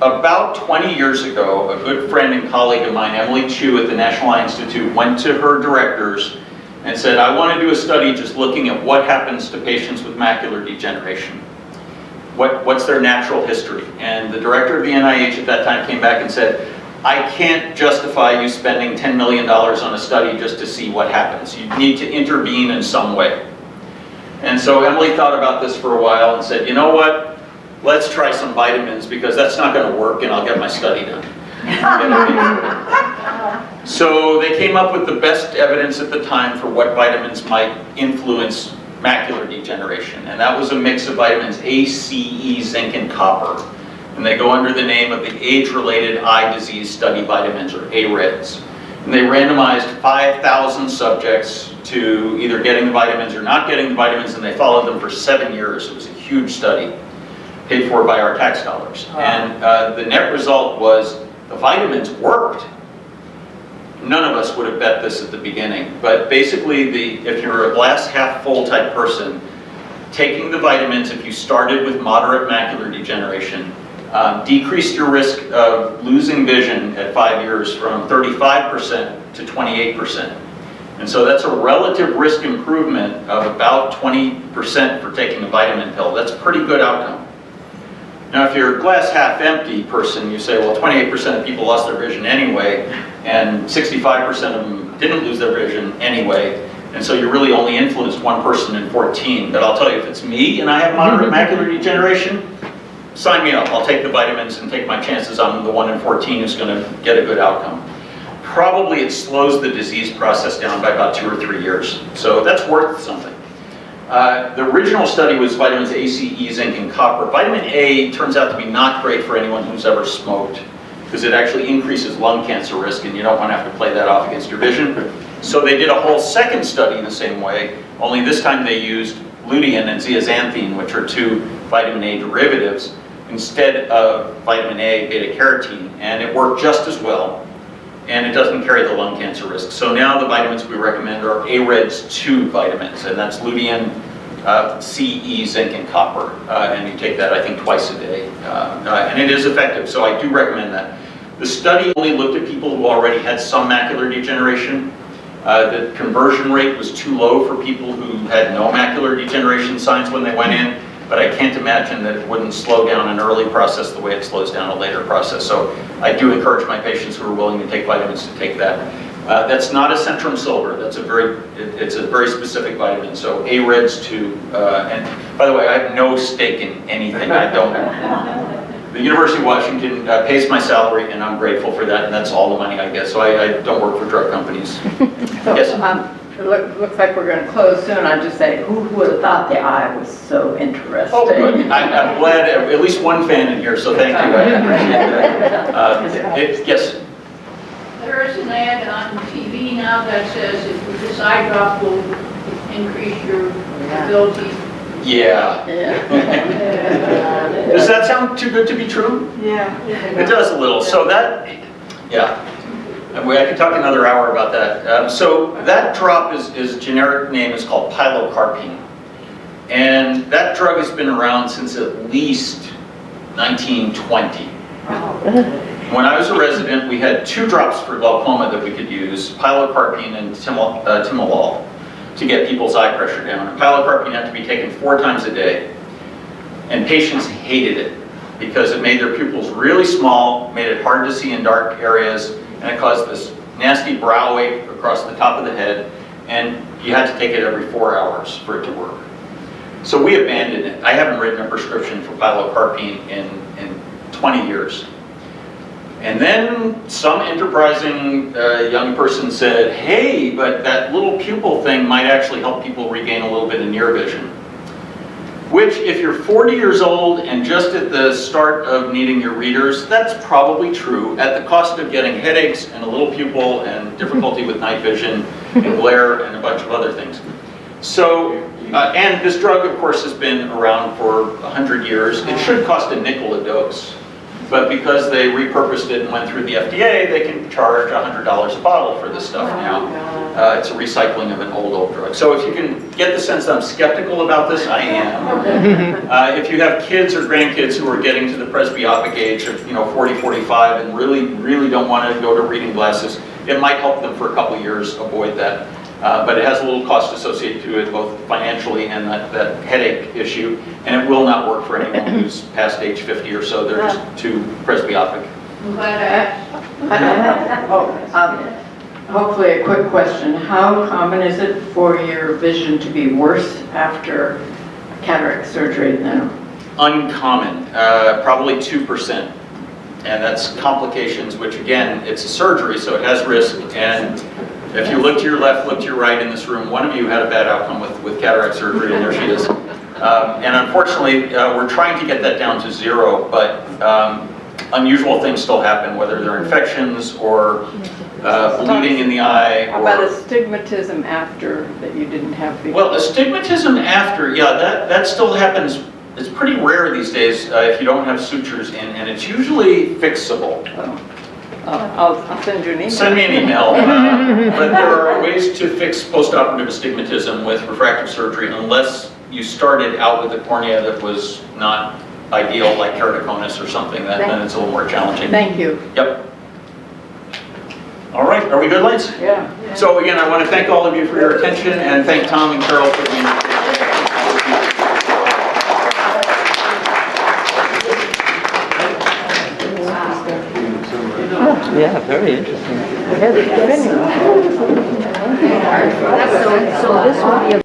about 20 years ago, a good friend and colleague of mine, Emily Chu at the National Eye Institute, went to her directors and said, I want to do a study just looking at what happens to patients with macular degeneration. What's their natural history? And the director of the NIH at that time came back and said, I can't justify you spending $10 million on a study just to see what happens. You need to intervene in some way. And so Emily thought about this for a while and said, you know what? Let's try some vitamins because that's not going to work and I'll get my study done. So they came up with the best evidence at the time for what vitamins might influence macular degeneration. And that was a mix of vitamins A, C, E, zinc, and copper. And they go under the name of the Age-Related Eye Disease Study Vitamins, or AREDS. And they randomized 5,000 subjects to either getting the vitamins or not getting the vitamins, and they followed them for 7 years. It was a huge study, paid for by our tax dollars. And the net result was the vitamins worked. None of us would have bet this at the beginning, but basically if you're a glass half full type person, taking the vitamins, if you started with moderate macular degeneration, decreased your risk of losing vision at 5 years from 35% to 28%. And so that's a relative risk improvement of about 20% for taking a vitamin pill. That's a pretty good outcome. Now, if you're a glass half empty person, you say, well, 28% of people lost their vision anyway, and 65% of them didn't lose their vision anyway, and so you really only influenced one person in 14. But I'll tell you, if it's me and I have moderate macular degeneration, sign me up. I'll take the vitamins and take my chances on the 1 in 14 who's going to get a good outcome. Probably it slows the disease process down by about 2 or 3 years. So that's worth something. The original study was vitamins A, C, E, zinc, and copper. Vitamin A turns out to be not great for anyone who's ever smoked because it actually increases lung cancer risk and you don't want to have to play that off against your vision. So they did a whole second study the same way, only this time they used lutein and zeaxanthine, which are 2 vitamin A derivatives, instead of vitamin A beta-carotene, and it worked just as well, and it doesn't carry the lung cancer risk. So now the vitamins we recommend are AREDS 2 vitamins, and that's lutein, C, E, zinc, and copper, and you take that, I think, twice a day, and it is effective, so I do recommend that. The study only looked at people who already had some macular degeneration. The conversion rate was too low for people who had no macular degeneration signs when they went in, but I can't imagine that it wouldn't slow down an early process the way it slows down a later process. So I do encourage my patients who are willing to take vitamins to take that. That's not a Centrum Silver. That's it's a very specific vitamin. So AREDS 2. And by the way, I have no stake in anything. I don't. The University of Washington pays my salary, and I'm grateful for that, and that's all the money I get. So I don't work for drug companies. Yes? It looks like we're going to close soon. I'd just say, who would have thought the eye was so interesting? Oh, good. I'm glad at least one fan in here, so thank you. I appreciate that. Yes? There is an ad on TV now that says if this eye drop will increase your ability. Yeah. Does that sound too good to be true? Yeah. It does a little. So that, yeah. I could talk another hour about that. So that drop is generic name is called Pylocarpine. And that drug has been around since at least 1920. When I was a resident, we had 2 drops for glaucoma that we could use, Pylocarpine and timolol, to get people's eye pressure down. And Pylocarpine had to be taken 4 times a day. And patients hated it because it made their pupils really small, made it hard to see in dark areas, and it caused this nasty brow ache across the top of the head, and you had to take it every 4 hours for it to work. So we abandoned it. I haven't written a prescription for Pylocarpine in 20 years. And then some enterprising young person said, hey, but that little pupil thing might actually help people regain a little bit of near vision. Which, if you're 40 years old and just at the start of needing your readers, that's probably true at the cost of getting headaches and a little pupil and difficulty with night vision and glare and a bunch of other things. So, and this drug, of course, has been around for 100 years. It should cost a nickel a dose. But because they repurposed it and went through the FDA, they can charge $100 a bottle for this stuff now. It's a recycling of an old drug. So if you can get the sense that I'm skeptical about this, I am. If you have kids or grandkids who are getting to the presbyopic age of 40, 45 and really don't want to go to reading glasses, it might help them for a couple years avoid that. But it has a little cost associated to it, both financially and that headache issue. And it will not work for anyone who's past age 50 or so. They're just too presbyopic. I'm glad I asked. Hopefully a quick question. How common is it for your vision to be worse after cataract surgery now? Uncommon, probably 2%. And that's complications, which again, it's a surgery, so it has risk. And if you look to your left, look to your right in this room, one of you had a bad outcome with cataract surgery, and there she is. And unfortunately, we're trying to get that down to 0, but unusual things still happen, whether they're infections or bleeding in the eye. How about astigmatism after that you didn't have before? Well, astigmatism after, yeah, that still happens. It's pretty rare these days if you don't have sutures in, and it's usually fixable. I'll send you an email. Send me an email. But there are ways to fix postoperative astigmatism with refractive surgery unless you started out with a cornea that was not ideal, like keratoconus or something. Then it's a little more challenging. Thank you. Yep. All right, are we good, lights? Yeah. So again, I want to thank all of you for your attention and thank Tom and Carol for being here. Yeah, very interesting. So this will be a